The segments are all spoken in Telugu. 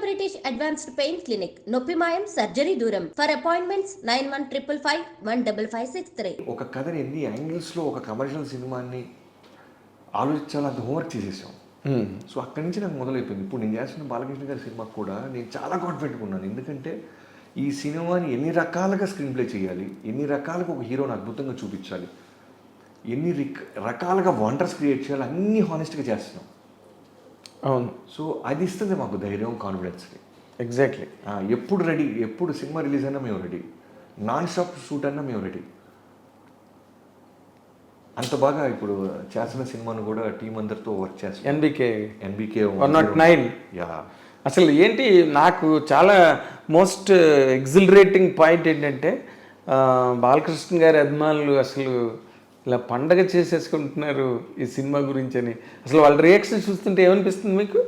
బ్రిటిష్ అడ్వాన్స్డ్ పెయిన్ క్లినిక్, నొప్పి మాయం, సర్జరీ దూరం. For appointments 9155515563. ఒక కథని ఎన్ని యాంగిల్స్లో ఒక కమర్షియల్ సినిమాని ఆలోచించాలో అంత హోంవర్క్ చేసేసాం. సో అక్కడి నుంచి నాకు మొదలైపోయింది. ఇప్పుడు నేను చేస్తున్న బాలకృష్ణ గారి సినిమాకి కూడా నేను చాలా కాన్ఫిడెంట్గా ఉన్నాను. ఎందుకంటే ఈ సినిమాని ఎన్ని రకాలుగా స్క్రీన్ ప్లే చేయాలి, ఎన్ని రకాలుగా ఒక హీరోని అద్భుతంగా చూపించాలి, ఎన్ని రకాలుగా వండర్స్ క్రియేట్ చేయాలి, అన్నీ హానెస్ట్గా చేస్తున్నాం. అవును. సో అది ఇస్తుంది మాకు ధైర్యం, కాన్ఫిడెన్స్ని. ఎగ్జాక్ట్లీ. ఎప్పుడు రెడీ, ఎప్పుడు సినిమా రిలీజ్ అయినా మేము రెడీ, నాన్ స్టాప్ షూట్ అయినా మేము రెడీ. అంత బాగా ఇప్పుడు చేసిన సినిమాను కూడా టీం అందరితో వర్క్ చేస్తాం. ఎన్బికే 109. యా, అసలు ఏంటి నాకు చాలా మోస్ట్ ఎగ్జిలరేటింగ్ పాయింట్ ఏంటంటే బాలకృష్ణ గారి అభిమానులు అసలు ఇలా పండగ చేసేసుకుంటున్నారు ఈ సినిమా గురించి అని. అసలు వాళ్ళ రియాక్షన్ చూస్తుంటే ఏమనిపిస్తుంది మీకు?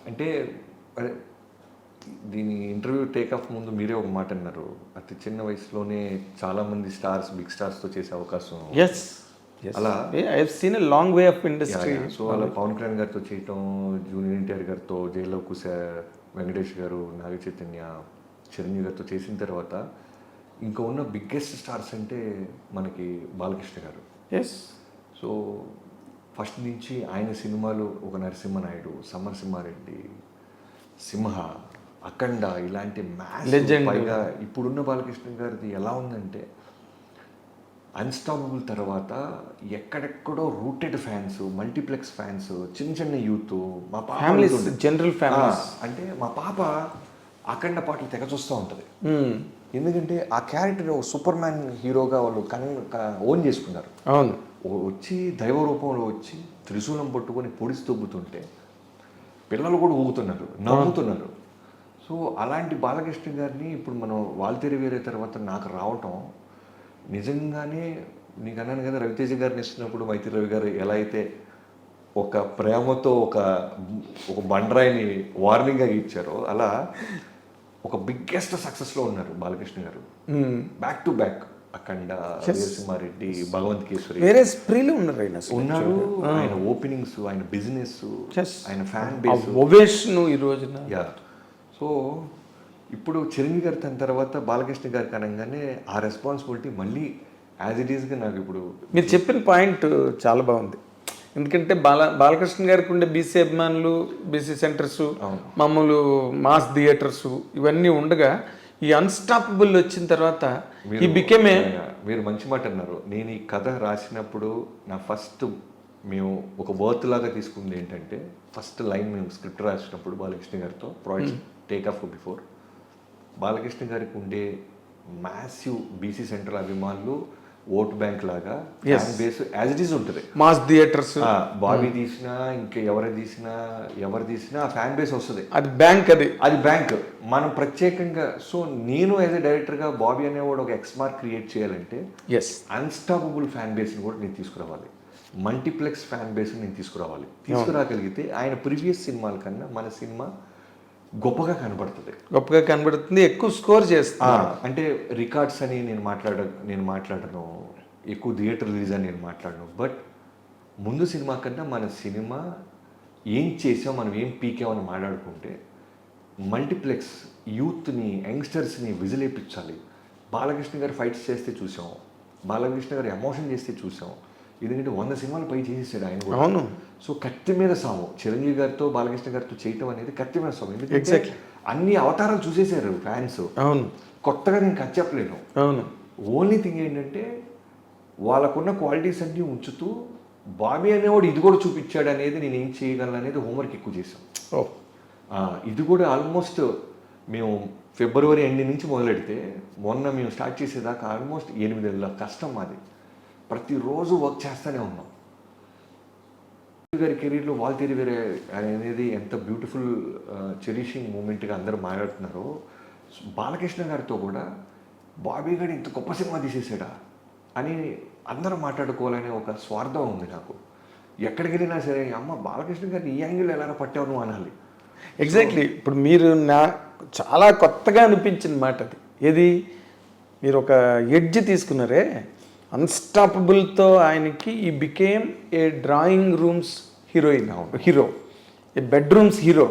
అంటే అదే దీని ఇంటర్వ్యూ టేక్ ఆఫ్ ముందు మీరే ఒక మాట అన్నారు, అతి చిన్న వయసులోనే చాలామంది స్టార్స్, బిగ్ స్టార్స్తో చేసే అవకాశం. ఎస్, అలా I have seen a long way of industry. So అలా పవన్ కళ్యాణ్ గారితో చేయటం, జూనియర్ ఎన్టీఆర్ గారితో, జైల్లో కుశా, వెంకటేష్ గారు, నాగ చైతన్య, చిరంజీవి గారితో చేసిన తర్వాత ఇంకా ఉన్న బిగ్గెస్ట్ స్టార్స్ అంటే మనకి బాలకృష్ణ గారు. ఎస్. సో ఫస్ట్ నుంచి ఆయన సినిమాలు ఒక నరసింహనాయుడు, సమరసింహారెడ్డి, సింహ, అఖండ ఇలాంటి Legend. పైగా ఇప్పుడున్న బాలకృష్ణ గారిది ఎలా ఉందంటే అన్స్టాపబుల్ తర్వాత ఎక్కడెక్కడో రూటెడ్ ఫ్యాన్స్, మల్టీప్లెక్స్ ఫ్యాన్స్, చిన్న చిన్న యూత్, మా పాప జనరల్ ఫ్యామిలీస్. అంటే మా పాప అఖండ పాటలు తెగ చూస్తూ ఉంటుంది. ఎందుకంటే ఆ క్యారెక్టర్ ఒక సూపర్ మ్యాన్ హీరోగా వాళ్ళు ఓన్ చేసుకున్నారు. అవును. వచ్చి దైవ రూపంలో వచ్చి త్రిశూలం పట్టుకొని పొడిసి తొబ్బుతుంటే పిల్లలు కూడా ఊగుతున్నారు, నవ్వుతున్నారు. సో అలాంటి బాలకృష్ణ గారిని ఇప్పుడు మనం వాల్తేరి వేరే తర్వాత నాకు రావటం నిజంగానే, నీకు అన్నాను కదా రవితేజ గారిని ఇస్తున్నప్పుడు మైత్రి రవి గారు ఎలా అయితే ఒక ప్రేమతో ఒక బండరాయిని వార్నింగ్గా ఇచ్చారో, అలా ఒక బిగ్గెస్ట్ సక్సెస్లో ఉన్నారు బాలకృష్ణ గారు. బ్యాక్ టు బ్యాక్ అఖండ, వీరసింహారెడ్డి, భగవంత్ కేసరి, వేరే స్ప్రీలు ఉన్నారు ఉన్నారు. ఆయన ఓపెనింగ్స్, ఆయన బిజినెస్, ఆయన ఫ్యాన్ బేస్, ఓవేషన్ ఈ రోజున. యా. సో ఇప్పుడు చిరంజీవి గారి తన తర్వాత బాలకృష్ణ గారికి అనగానే ఆ రెస్పాన్సిబిలిటీ మళ్ళీ యాజ్ ఇట్ ఈస్గా నాకు ఇప్పుడు మీరు చెప్పిన పాయింట్ చాలా బాగుంది. ఎందుకంటే బాలకృష్ణ గారికి ఉండే బీసీ అభిమానులు, బీసీ సెంటర్స్, మామూలు మాస్ థియేటర్స్ ఇవన్నీ ఉండగా ఈ అన్స్టాపబుల్ వచ్చిన తర్వాత ఈ బికేమే. మీరు మంచి మాట అన్నారు. నేను ఈ కథ రాసినప్పుడు నా ఫస్ట్ మేము ఒక వర్త్ లాగా తీసుకుంది ఏంటంటే, ఫస్ట్ లైన్ మేము స్క్రిప్ట్ రాసినప్పుడు బాలకృష్ణ గారితో project take off before, Balakrishna గారికి ఉండే మ్యాసివ్ బీసీ సెంటర్ అభిమానులు ఓట్ బ్యాంక్ లాగా fan base as it is ఉంటుంది. మాస్ థియేటర్స్ బాబీ తీసినా ఇంకా ఎవరు తీసినా ఆ ఫ్యాన్ బేస్ వస్తుంది. అది బ్యాంక్, అది బ్యాంక్. మనం ప్రత్యేకంగా, సో నేను యాజ్ ఎ డైరెక్టర్గా బాబీ అనేవాడు ఒక ఎక్స్మార్క్ క్రియేట్ చేయాలంటే అన్స్టాపబుల్ ఫ్యాన్ బేస్ని కూడా నేను తీసుకురావాలి, మల్టీప్లెక్స్ ఫ్యాన్ బేస్ని నేను తీసుకురాగలిగితే ఆయన ప్రీవియస్ సినిమాల కన్నా మన సినిమా గొప్పగా కనబడుతుంది, ఎక్కువ స్కోర్ చేస్తాను. అంటే రికార్డ్స్ అని నేను మాట్లాడను, ఎక్కువ థియేటర్ రిలీజ్ అని నేను మాట్లాడను. బట్ ముందు సినిమా కన్నా మన సినిమా ఏం చేసాం, మనం ఏం పీకామని మాట్లాడుకుంటే మల్టీప్లెక్స్ యూత్ని, యంగ్స్టర్స్ని విజిలేపించాలి. బాలకృష్ణ గారు ఫైట్స్ చేస్తే చూసాం, బాలకృష్ణ గారు ఎమోషన్ చేస్తే చూసాం. ఎందుకంటే 100 సినిమాలు పై చేసేసాడు ఆయన కూడా. అవును. సో కత్తి మీద సాము చిరంజీవి గారితో బాలకృష్ణ గారితో చేయటం అనేది కత్తి మీద సాము. ఎందుకంటే అన్ని అవతారాలు చూసేసారు ఫ్యాన్స్. అవును. కొత్తగా నేను కథ చెప్పలేను. అవును. ఓన్లీ థింగ్ ఏంటంటే వాళ్ళకున్న క్వాలిటీస్ అన్నీ ఉంచుతూ బాబీ అనేవాడు ఇది కూడా చూపించాడు అనేది నేను ఏం చేయగలను అనేది హోంవర్క్ ఎక్కువ చేసాం. ఇది కూడా ఆల్మోస్ట్ మేము ఫిబ్రవరి ఎండ్ నుంచి మొదలెడితే మొన్న మేము స్టార్ట్ చేసేదాకా ఆల్మోస్ట్ 8 నెలల కష్టం మాది. ప్రతిరోజు వర్క్ చేస్తూనే ఉన్నాం. గారి కెరీర్లో వాల్తేరి వేరే అనేది ఎంత బ్యూటిఫుల్ చెరిషింగ్ మూమెంట్గా అందరూ మాట్లాడుతున్నారో, బాలకృష్ణ గారితో కూడా బాబీ గారు ఇంత గొప్ప సినిమా తీసేసాడా అని అందరూ మాట్లాడుకోవాలనే ఒక స్వార్థం ఉంది నాకు. ఎక్కడికి వెళ్ళినా సరే అమ్మ బాలకృష్ణ గారిని ఈ యాంగిల్ ఎలా పట్టావు నువ్వు అనాలి. ఎగ్జాక్ట్లీ. ఇప్పుడు మీరు చాలా కొత్తగా అనిపించిన మాట అది. ఏది, మీరు ఒక ఎడ్జ్ తీసుకున్నారే అన్స్టాపబుల్తో ఆయనకి he became a drawing rooms hero, A bedrooms hero.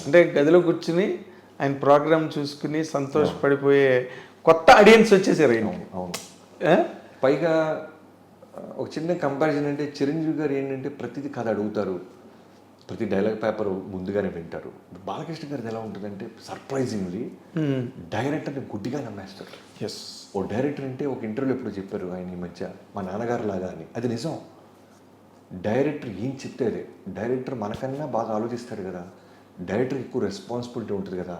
అంటే గదిలో కూర్చుని ఆయన ప్రోగ్రామ్ చూసుకుని సంతోషపడిపోయే కొత్త ఆడియన్స్ వచ్చేసారు ఆయన. అవును. పైగా ఒక చిన్న కంపారిజన్ అంటే చిరంజీవి గారు ఏంటంటే ప్రతిదీ కథ అడుగుతారు, ప్రతి డైలాగ్ పేపర్ ముందుగానే వింటారు. బాలకృష్ణ గారిది ఎలా ఉంటుందంటే సర్ప్రైజింగ్లీ డైరెక్టర్ని గుడ్డిగా నమ్మేస్తారు. ఎస్, ఓ డైరెక్టర్ అంటే ఒక ఇంటర్వ్యూలో ఎప్పుడు చెప్పారు ఆయన ఈ మధ్య, మా నాన్నగారు లాగా అని. అది నిజం. డైరెక్టర్ ఏం చెప్తే అదే. డైరెక్టర్ మనకన్నా బాగా ఆలోచిస్తాడు కదా, డైరెక్టర్ ఎక్కువ రెస్పాన్సిబిలిటీ ఉంటుంది కదా,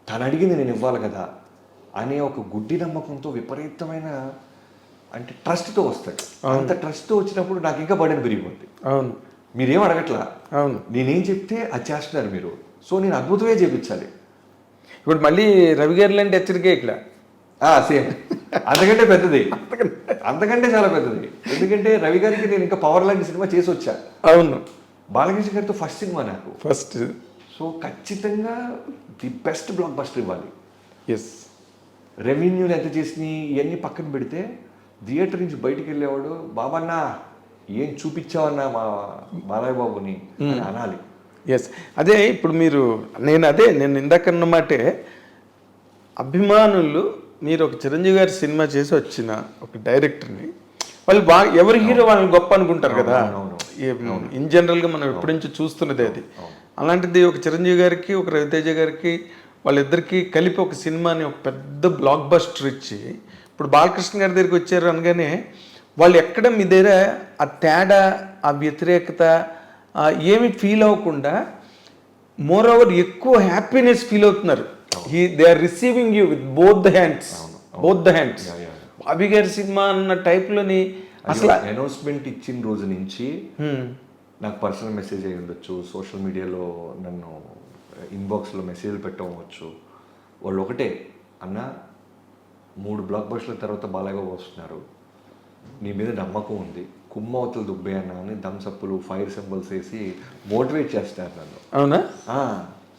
తను అడిగింది నేను ఇవ్వాలి కదా అనే ఒక గుడ్డి నమ్మకంతో విపరీతమైన అంటే ట్రస్ట్తో వస్తాడు. అంత ట్రస్ట్తో వచ్చినప్పుడు నాకు ఇంకా బర్డెన్ పెరిగిపోద్ది. అవును, మీరేం అడగట్లా, అవును, నేనేం చెప్తే అది చేస్తున్నారు మీరు, సో నేను అద్భుతమే చేయించాలి. ఇప్పుడు మళ్ళీ రవి గారు లాంటి హెచ్చరికే ఇక్కడ. సేమ్ అంతకంటే పెద్దది, అంతకంటే చాలా పెద్దది. ఎందుకంటే రవి గారికి నేను ఇంకా పవర్ లాంటి సినిమా చేసి వచ్చా. అవును, బాలకృష్ణ గారితో ఫస్ట్ సినిమా నాకు. ఫస్ట్. సో ఖచ్చితంగా ది బెస్ట్ బ్లాక్ బస్టర్ ఇవ్వాలి. ఎస్, రెవెన్యూలు ఎంత చేసినాయి ఇవన్నీ పక్కన పెడితే థియేటర్ నుంచి బయటికి వెళ్ళేవాడు బాబన్నా ఏం చూపించావన్నా మా బాలయ్య బాబుని అని అనాలి. ఎస్, అదే ఇప్పుడు నేను ఇందాకన్నమాటే అభిమానులు మీరు ఒక చిరంజీవి గారి సినిమా చేసి వచ్చిన ఒక డైరెక్టర్ని వాళ్ళు బాగా ఎవరి హీరో వాళ్ళని గొప్ప అనుకుంటారు కదా. ఇన్ జనరల్గా మనం ఎప్పటి నుంచి చూస్తున్నది అది. అలాంటిది ఒక చిరంజీవి గారికి ఒక రవితేజ గారికి వాళ్ళిద్దరికీ కలిపి ఒక సినిమాని ఒక పెద్ద బ్లాక్ బస్టర్ ఇచ్చి ఇప్పుడు బాలకృష్ణ గారి దగ్గరికి వచ్చారు అనగానే వాళ్ళు ఎక్కడ మీ దగ్గర ఆ తేడా, ఆ వ్యతిరేకత ఏమి ఫీల్ అవ్వకుండా మోర్ ఓవర్ ఎక్కువ హ్యాపీనెస్ ఫీల్ అవుతున్నారు. They are receiving you with both the hands. Bobby గారి సినిమా అన్న టైప్లోని అసలు అనౌన్స్మెంట్ ఇచ్చిన రోజు నుంచి నాకు పర్సనల్ మెసేజ్ అయ్యి ఉండొచ్చు, సోషల్ మీడియాలో నన్ను ఇన్బాక్స్లో మెసేజ్లు పెట్టవచ్చు. వాళ్ళు ఒకటే అన్న 3 బ్లాక్ బస్టర్ల తర్వాత బాలయ్య వస్తున్నారు, నీ మీద నమ్మకం ఉంది, కుమ్మవతలు దుబ్బే అన్న అని థమ్సప్లు ఫైర్ సింబల్స్ వేసి మోటివేట్ చేస్తారు నన్ను. అవునా?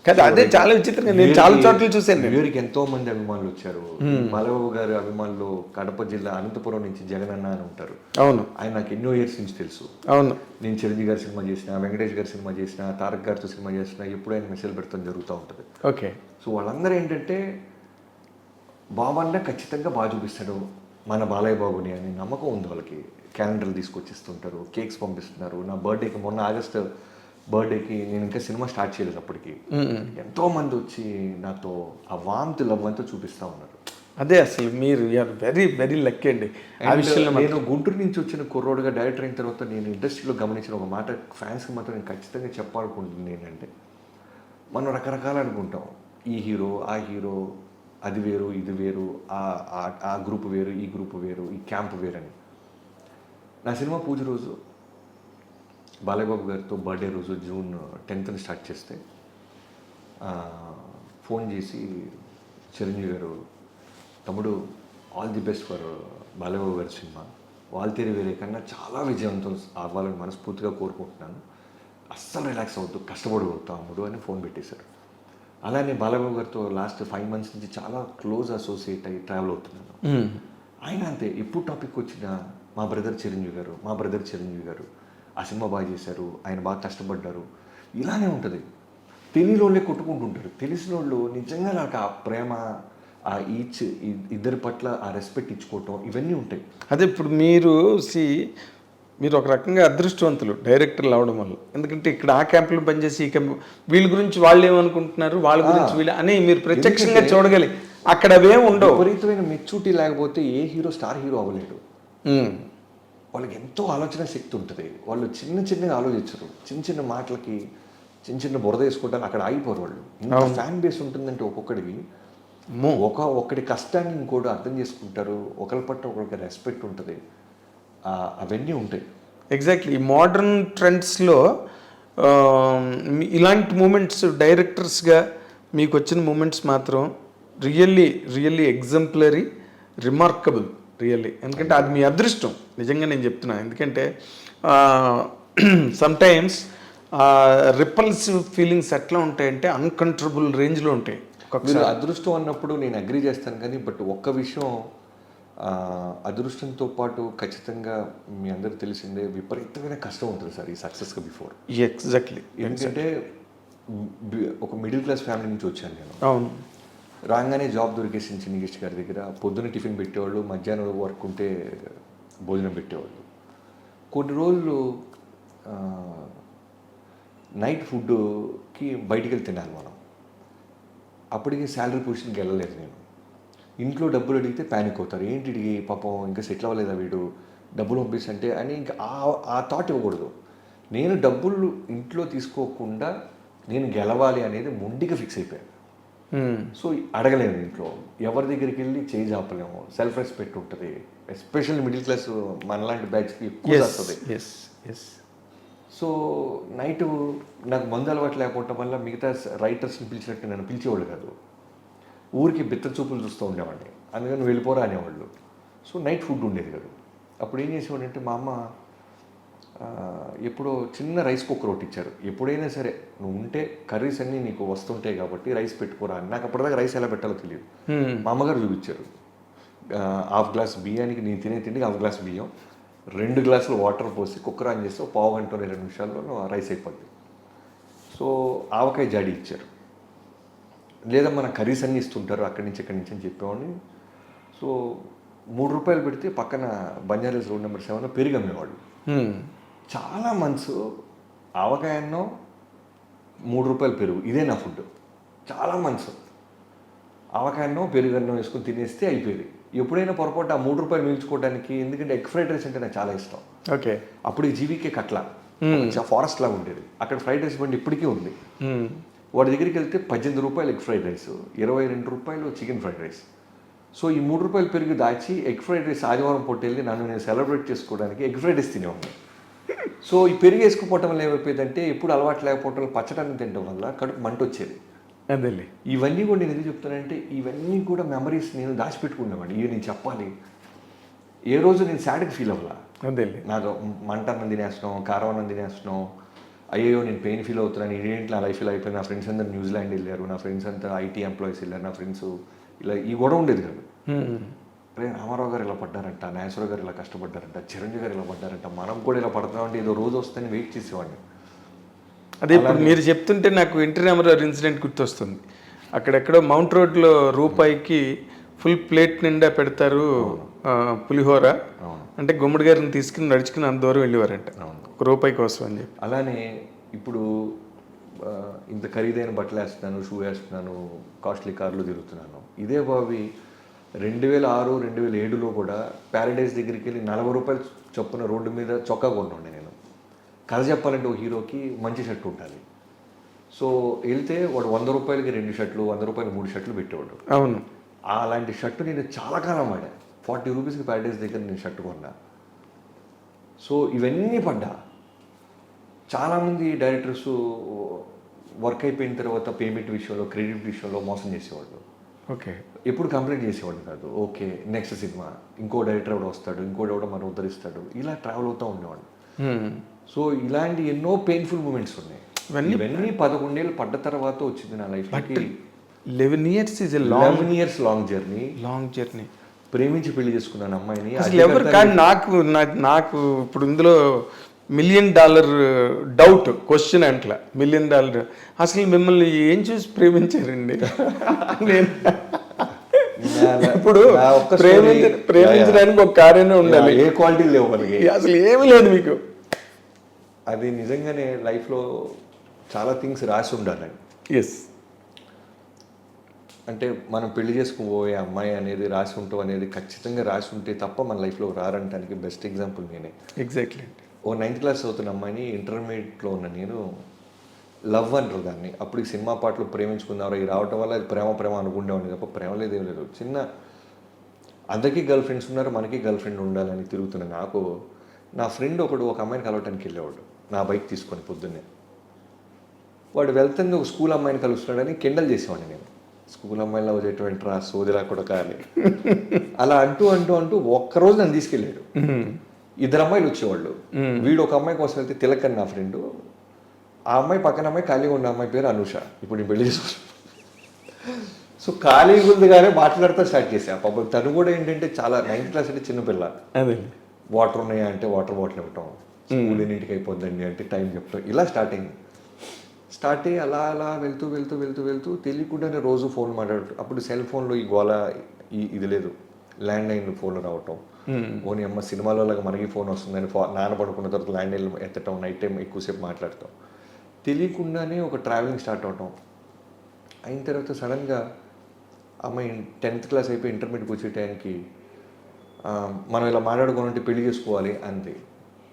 కదా, అదే చాలా విచిత్రంగా నేను చాలా చోట్ల చూశాను. వీరికి ఎంతో మంది అభిమానులు వచ్చారు. బాలబాబు గారి అభిమానులు కడప జిల్లా అనంతపురం నుంచి జగనన్న అని ఉంటారు. అవును, ఆయన నాకు ఎన్నో ఇయర్స్ నుంచి తెలుసు. అవును, నేను చిరంజీవి గారి సినిమా చేసిన, వెంకటేష్ గారి సినిమా చేసిన, తారక్ గారితో సినిమా చేసిన, ఎప్పుడు ఆయన మెసేజ్ పెడతాం జరుగుతూ ఉంటుంది. ఓకే. సో వాళ్ళందరూ ఏంటంటే బాబన్న ఖచ్చితంగా బాగా చూపిస్తాడు మన బాలయ్య బాబుని అని నమ్మకం ఉంది వాళ్ళకి. క్యాలెండర్లు తీసుకొచ్చిస్తుంటారు, కేక్స్ పంపిస్తున్నారు. నా బర్త్డేకి మొన్న ఆగస్టు బర్త్డేకి నేను ఇంకా సినిమా స్టార్ట్ చేయలేదు అప్పటికి, ఎంతో మంది వచ్చి నాతో ఆ వామ్త్ లవ్ అంతా చూపిస్తూ ఉన్నారు. అదే అసలు మీరు వెరీ వెరీ లక్కీ అండి ఆ విషయంలో. నేను గుంటూరు నుంచి వచ్చిన కుర్రోడుగా డైరెక్టర్ అయిన తర్వాత నేను ఇండస్ట్రీలో గమనించిన ఒక మాట ఫ్యాన్స్కి మాత్రం నేను ఖచ్చితంగా చెప్పాలనుకుంటుంది ఏంటంటే, మనం రకరకాలు అనుకుంటాం, ఈ హీరో ఆ హీరో, అది వేరు ఇది వేరు, ఆ గ్రూప్ వేరు ఈ గ్రూప్ వేరు, ఈ క్యాంప్ వేరు అని. నా సినిమా పూజ రోజు బాలయ్యబాబు గారితో బర్త్డే రోజు జూన్ 10th స్టార్ట్ చేస్తే ఫోన్ చేసి చిరంజీవి గారు, తమ్ముడు all the best for Balayyababu గారి సినిమా, వాల్తేరి వేరే కన్నా చాలా విజయవంతం అవ్వాలని మనస్ఫూర్తిగా కోరుకుంటున్నాను, అస్సలు రిలాక్స్ అవుతూ కష్టపడగలుగుతాం తమ్ముడు అని ఫోన్ పెట్టేశారు. అలానే బాలయ్యబాబు గారితో లాస్ట్ 5 months నుంచి చాలా క్లోజ్ అసోసియేట్ అయ్యి ట్రావెల్ అవుతున్నాను. ఆయన అంతే, ఎప్పుడు టాపిక్ వచ్చినా మా బ్రదర్ చిరంజీవి గారు ఆ సినిమా బాగా చేశారు, ఆయన బాగా కష్టపడ్డారు, ఇలానే ఉంటుంది. తెలియని వాళ్ళే కొట్టుకుంటుంటారు, తెలిసిన వాళ్ళు నిజంగా నాకు ఆ ప్రేమ, ఆ ఇద్దరి పట్ల ఆ రెస్పెక్ట్ ఇచ్చుకోవటం, ఇవన్నీ ఉంటాయి. అదే ఇప్పుడు మీరు ఒక రకంగా అదృష్టవంతులు డైరెక్టర్లు అవడం వల్ల. ఎందుకంటే ఇక్కడ ఆ క్యాంపులో పనిచేసి ఈ క్యాంపు వీళ్ళ గురించి వాళ్ళు ఏమనుకుంటున్నారు, వాళ్ళ గురించి వీళ్ళు అని మీరు ప్రత్యక్షంగా చూడగలి. అక్కడ అవేం ఉండవు. విపరీతమైన మెచ్యూరిటీ లేకపోతే ఏ హీరో స్టార్ హీరో అవ్వలేడు. వాళ్ళకి ఎంతో ఆలోచన శక్తి ఉంటుంది. వాళ్ళు చిన్నగా ఆలోచించరు, చిన్న మాటలకి చిన్న బురద వేసుకోవడానికి అక్కడ ఆగిపోరు వాళ్ళు. ఇంత ఫ్యాన్ బేస్ ఉంటుందంటే ఒక్కొక్కడికి ఒకటి కష్టాన్ని ఇంకోటి అర్థం చేసుకుంటారు, ఒకరి పట్ల ఒకరికి రెస్పెక్ట్ ఉంటుంది, అవన్నీ ఉంటాయి. ఎగ్జాక్ట్లీ. ఈ మోడర్న్ ట్రెండ్స్లో ఇలాంటి మూమెంట్స్ డైరెక్టర్స్గా మీకు వచ్చిన మూమెంట్స్ మాత్రం రియల్లీ ఎగ్జంప్లరీ, రిమార్కబుల్ రియల్లీ. ఎందుకంటే అది మీ అదృష్టం నిజంగా నేను చెప్తున్నాను. ఎందుకంటే సమ్టైమ్స్ రిపల్సివ్ ఫీలింగ్స్ ఎట్లా ఉంటాయంటే అన్కంట్రోలబుల్ రేంజ్లో ఉంటాయి. మీరు అదృష్టం అన్నప్పుడు నేను అగ్రీ చేస్తాను, కానీ బట్ ఒక్క విషయం, అదృష్టంతో పాటు ఖచ్చితంగా మీ అందరికి తెలిసిందే విపరీతమైన కష్టం ఉంటుంది సార్ ఈ సక్సెస్కి బిఫోర్. ఎగ్జాక్ట్లీ. ఎందుకంటే ఒక మిడిల్ క్లాస్ ఫ్యామిలీ నుంచి వచ్చాను నేను. అవును. రాగానే జాబ్ దొరికేసింది చిన్ని గెస్ట్ గారి దగ్గర. పొద్దున్న టిఫిన్ పెట్టేవాళ్ళు, మధ్యాహ్నం వర్క్ ఉంటే భోజనం పెట్టేవాళ్ళు. కొన్ని రోజులు నైట్ ఫుడ్కి బయటికి వెళ్ళి తినాలి మనం. అప్పటికి శాలరీ పొజిషన్కి వెళ్ళలేదు నేను. ఇంట్లో డబ్బులు అడిగితే ప్యానిక్ అవుతారు, ఏంటి పాపం ఇంకా సెటిల్ అవ్వలేదా వీడు, డబ్బులు పంపిస్తుంటే అని. ఇంకా ఆ థాట్ ఇవ్వకూడదు. నేను డబ్బులు ఇంట్లో తీసుకోకుండా నేను గెలవాలి అనేది మొండిగా ఫిక్స్ అయిపోయాను. సో అడగలేము ఇంట్లో, ఎవరి దగ్గరికి వెళ్ళి చేయి చాపలేము. సెల్ఫ్ రెస్పెక్ట్ ఉంటుంది, ఎస్పెషల్లీ మిడిల్ క్లాస్ మనలాంటి బ్యాచ్కి ఎక్కువ వస్తుంది. సో నైట్ నాకు మందు అలవాటు లేకపోవటం వల్ల మిగతా రైటర్స్ని పిలిచినట్టు నన్ను పిలిచేవాళ్ళు కాదు. ఊరికి బిత్త చూపులు చూస్తూ ఉండేవాడిని, అందుకని వెళ్ళిపోరా అనేవాళ్ళు. సో నైట్ ఫుడ్ ఉండేది కాదు. అప్పుడు ఏం చేసేవాడు అంటే మా అమ్మ ఎప్పుడో చిన్న రైస్ కుక్కర్ ఒకటి ఇచ్చారు. ఎప్పుడైనా సరే నువ్వు ఉంటే కర్రీస్ అన్నీ నీకు వస్తుంటాయి కాబట్టి రైస్ పెట్టుకోరా అని. నాకు అప్పటిదాకా రైస్ ఎలా పెట్టాలో తెలియదు. మా అమ్మగారు చూపించారు. హాఫ్ గ్లాస్ బియ్యానికి నేను తినే తిండికి హాఫ్ గ్లాస్ బియ్యం, 2 గ్లాసులు వాటర్ పోసి కుక్కర్ ఆన్ చేస్తే 1/2 గంట 20 నిమిషాల్లో రైస్ అయిపోద్ది. సో ఆవకాయ జాడి ఇచ్చారు. లేదా మన కర్రీస్ అన్నీ ఇస్తుంటారు అక్కడి నుంచి ఇక్కడి నుంచి అని చెప్పేవాడిని. సో 3 రూపాయలు పెడితే పక్కన బంజారాస్ రోడ్ నెంబర్ 7 పెరుగు అమ్మేవాళ్ళు. చాలా మంత్స్ ఆవకాయ అన్నం, 3 రూపాయలు పెరుగు, ఇదే నా ఫుడ్. చాలా మంత్స్ ఆవకాయ అన్నం పెరుగు అన్నం వేసుకొని తినేస్తే అయిపోయేది. ఎప్పుడైనా పొరపాటు ఆ 3 రూపాయలు మిల్చుకోవడానికి, ఎందుకంటే ఎగ్ ఫ్రైడ్ రైస్ అంటే నాకు చాలా ఇష్టం. ఓకే. అప్పుడు ఈ జీవీకే కట్ల ఫారెస్ట్ లాగా ఉండేది. అక్కడ ఫ్రైడ్ రైస్ బండి ఇప్పటికీ ఉంది. వాడి దగ్గరికి వెళ్తే 18 రూపాయలు ఎగ్ ఫ్రైడ్ రైస్, 22 రూపాయలు చికెన్ ఫ్రైడ్ రైస్. సో ఈ 3 రూపాయలు పెరుగు దాచి ఎగ్ ఫ్రైడ్ రైస్ ఆదివారం పూట వెళ్ళి నేను సెలబ్రేట్ చేసుకోవడానికి ఎగ్ ఫ్రైడ్ రైస్ తినేవాడిని. సో ఈ పెరుగు వేసుకుపోవటం వల్ల ఏమైపోయిందంటే ఎప్పుడు అలవాటు లేకపోవటం వల్ల పచ్చటాన్ని తినడం వల్ల కడుపు మంట వచ్చేది. అదేలే. ఇవన్నీ కూడా నేను ఎందుకు చెప్తానంటే ఇవన్నీ కూడా మెమరీస్ నేను దాచిపెట్టుకునేవాడిని. ఇవి నేను చెప్పాలి. ఏ రోజు నేను సాడ్గా ఫీల్ అవ్వాలా. అదేలే. నాకు మంట అన్నం తినేస్తున్నాం, కారం అన్నం తినేస్తున్నాం, అయ్యో నేను పెయిన్ ఫీల్ అవుతున్నాను, ఇదేంటి నా లైఫ్ ఇలా అయిపోయింది. నా ఫ్రెండ్స్ అందరూ న్యూజిలాండ్ వెళ్ళారు, నా ఫ్రెండ్స్ అంతా ఐటీ ఎంప్లాయీస్ వెళ్ళారు, నా ఫ్రెండ్స్ ఇలా ఈ గొడవ ఉండేది కాదు. అరే రామారావు గారు ఇలా పడ్డారంట, నాగేశ్వరరావు గారు ఇలా కష్టపడ్డారంట, చిరంజీవి గారు ఇలా పడ్డారంట, మనం కూడా ఇలా పడుతున్నామంటే ఏదో రోజు వస్తుందని వెయిట్ చేసేవాడిని. అదే ఇప్పుడు మీరు చెప్తుంటే నాకు ఎన్టీ రామారావు ఇన్సిడెంట్ గుర్తొస్తుంది. అక్కడెక్కడో మౌంట్ రోడ్లో రూపాయికి ఫుల్ ప్లేట్ నిండా పెడతారు పులిహోర అంటే, గుమ్మడి గారిని తీసుకుని నడుచుకుని అంత దూరం వెళ్ళేవారంట రూపాయి కోసం అని చెప్పి. అలానే ఇప్పుడు ఇంత ఖరీదైన బట్టలు వేస్తున్నాను, షూ వేస్తున్నాను, కాస్ట్లీ కార్లు తిరుగుతున్నాను. ఇదే బాబీ 2006, 2007లో కూడా ప్యారడైజ్ దగ్గరికి వెళ్ళి 40 రూపాయలు చొప్పున రోడ్డు మీద చొక్కా కొనుండే నేను. కథ చెప్పాలంటే ఒక హీరోకి మంచి షర్ట్ ఉండాలి. సో వెళ్తే వాడు 100 రూపాయలకి 2 షర్ట్లు, 100 రూపాయలకి 3 షర్ట్లు పెట్టేవాడు. అవును. అలాంటి షర్టు నేను చాలా కాలం వాడా. 40 రూపీస్కి ప్యారడైజ్ దగ్గర నేను షర్ట్ కొన్నా. సో ఇవన్నీ పడ్డా. చాలామంది డైరెక్టర్స్ వర్క్ అయిపోయిన తర్వాత పేమెంట్ విషయంలో, క్రెడిట్ విషయంలో మోసం చేసేవాళ్ళు. ఓకే. ఎప్పుడు కంప్లైంట్ చేసేవాళ్ళు కాదు. ఓకే నెక్స్ట్ సినిమా ఇంకో డైరెక్టర్ ఎవడో వస్తాడు, ఇంకోటి ఎవడో మనం ఉద్ధరిస్తాడు, ఇలా ట్రావెల్ అవుతూ ఉండేవాళ్ళు. సో ఇలాంటి ఎన్నో పెయిన్ఫుల్ మూమెంట్స్ ఉన్నాయి. ఇవన్నీ 11 ఏళ్ళు పడ్డ తర్వాత వచ్చింది నా లైఫ్కి. 11 years is a long years long journey. ప్రేమించి పెళ్లి చేసుకున్నాను అమ్మాయిని. అసలు ఎవరు కానీ నాకు ఇప్పుడు ఇందులో $1 million డౌట్ క్వశ్చన్ అంట్లా. $1 million అసలు మిమ్మల్ని ఏం చూసి ప్రేమించారండి? ఇప్పుడు ప్రేమించడానికి ఒక కార్యమే ఉండాలి, ఏ క్వాలిటీ లేవు మనకి, అసలు ఏమీ లేదు మీకు. అది నిజంగానే లైఫ్లో చాలా థింగ్స్ రాసి ఉండాలండి. ఎస్. అంటే మనం పెళ్లి చేసుకోబోయే అమ్మాయి అనేది రాసి ఉంటాం అనేది ఖచ్చితంగా రాసి ఉంటే తప్ప మన లైఫ్లో రారంటానికి బెస్ట్ ఎగ్జాంపుల్ నేనే. ఎగ్జాక్ట్లీ. ఓ 9th క్లాస్ అవుతున్న అమ్మాయిని ఇంటర్మీడియట్లో ఉన్న నేను లవ్ అంటారు దాన్ని. అప్పుడు సినిమా పాటలు ప్రేమించుకున్నారు, ఈ రావటం వల్ల అది ప్రేమ అనుకుండేవాడిని తప్ప ప్రేమ లేదేం లేదు. చిన్న అందరికీ గర్ల్ ఫ్రెండ్స్ ఉన్నారు, మనకి గర్ల్ ఫ్రెండ్ ఉండాలని తిరుగుతున్న నాకు నా ఫ్రెండ్ ఒక అమ్మాయిని కలవటానికి వెళ్ళేవాడు నా బైక్ తీసుకొని పొద్దున్నే. వాడు వెళ్తుంది ఒక స్కూల్ అమ్మాయిని కలుస్తున్నాడని కెండల్ చేసేవాడిని నేను. స్కూల్ అమ్మాయిలో వచ్చేటువంటి రా సోదిలా కూడా కానీ అలా అంటూ ఒక్కరోజు నన్ను తీసుకెళ్ళాడు. 2 అమ్మాయిలు వచ్చేవాళ్ళు. వీడు ఒక అమ్మాయి కోసం వెళ్తే తిలక్ అని నా ఫ్రెండ్, ఆ అమ్మాయి పక్కన అమ్మాయి ఖాళీగా ఉన్న అమ్మాయి పేరు అనూష. ఇప్పుడు నేను పెళ్లి చేసుకున్నాను. సో ఖాళీగా ఉందిగానే మాట్లాడుతూ స్టార్ట్ చేశా. పాపం తను కూడా ఏంటంటే చాలా 9th క్లాస్ అంటే చిన్నపిల్ల. వాటర్ ఉన్నాయా అంటే వాటర్ బాటిల్ ఇవ్వటం, స్కూల్ ఎన్నింటికి అయిపోద్దండి అంటే టైం చెప్తాం, ఇలా స్టార్ట్ అయింది. స్టార్ట్ అయ్యి అలా అలా వెళ్తూ వెళ్తూ వెళ్తూ వెళ్తూ తెలియకుండానే రోజు ఫోన్ మాట్లాడుతూ, అప్పుడు సెల్ ఫోన్లో ఈ గోల ఇది లేదు, ల్యాండ్ లైన్ ఫోన్లు రావటం, ఓని అమ్మ సినిమాలో లాగా మనకి ఫోన్ వస్తుందని నాన్న పడుకున్న తర్వాత ల్యాండ్ లైన్ ఎత్తటం, నైట్ టైం ఎక్కువసేపు మాట్లాడతాం, తెలియకుండానే ఒక ట్రావెలింగ్ స్టార్ట్ అవటం. అయిన తర్వాత సడన్గా అమ్మాయి 10th క్లాస్ అయిపోయి ఇంటర్మీడియట్కి వచ్చే టైంకి మనం ఇలా మాట్లాడుకోవాలంటే పెళ్లి చేసుకోవాలి అంతే.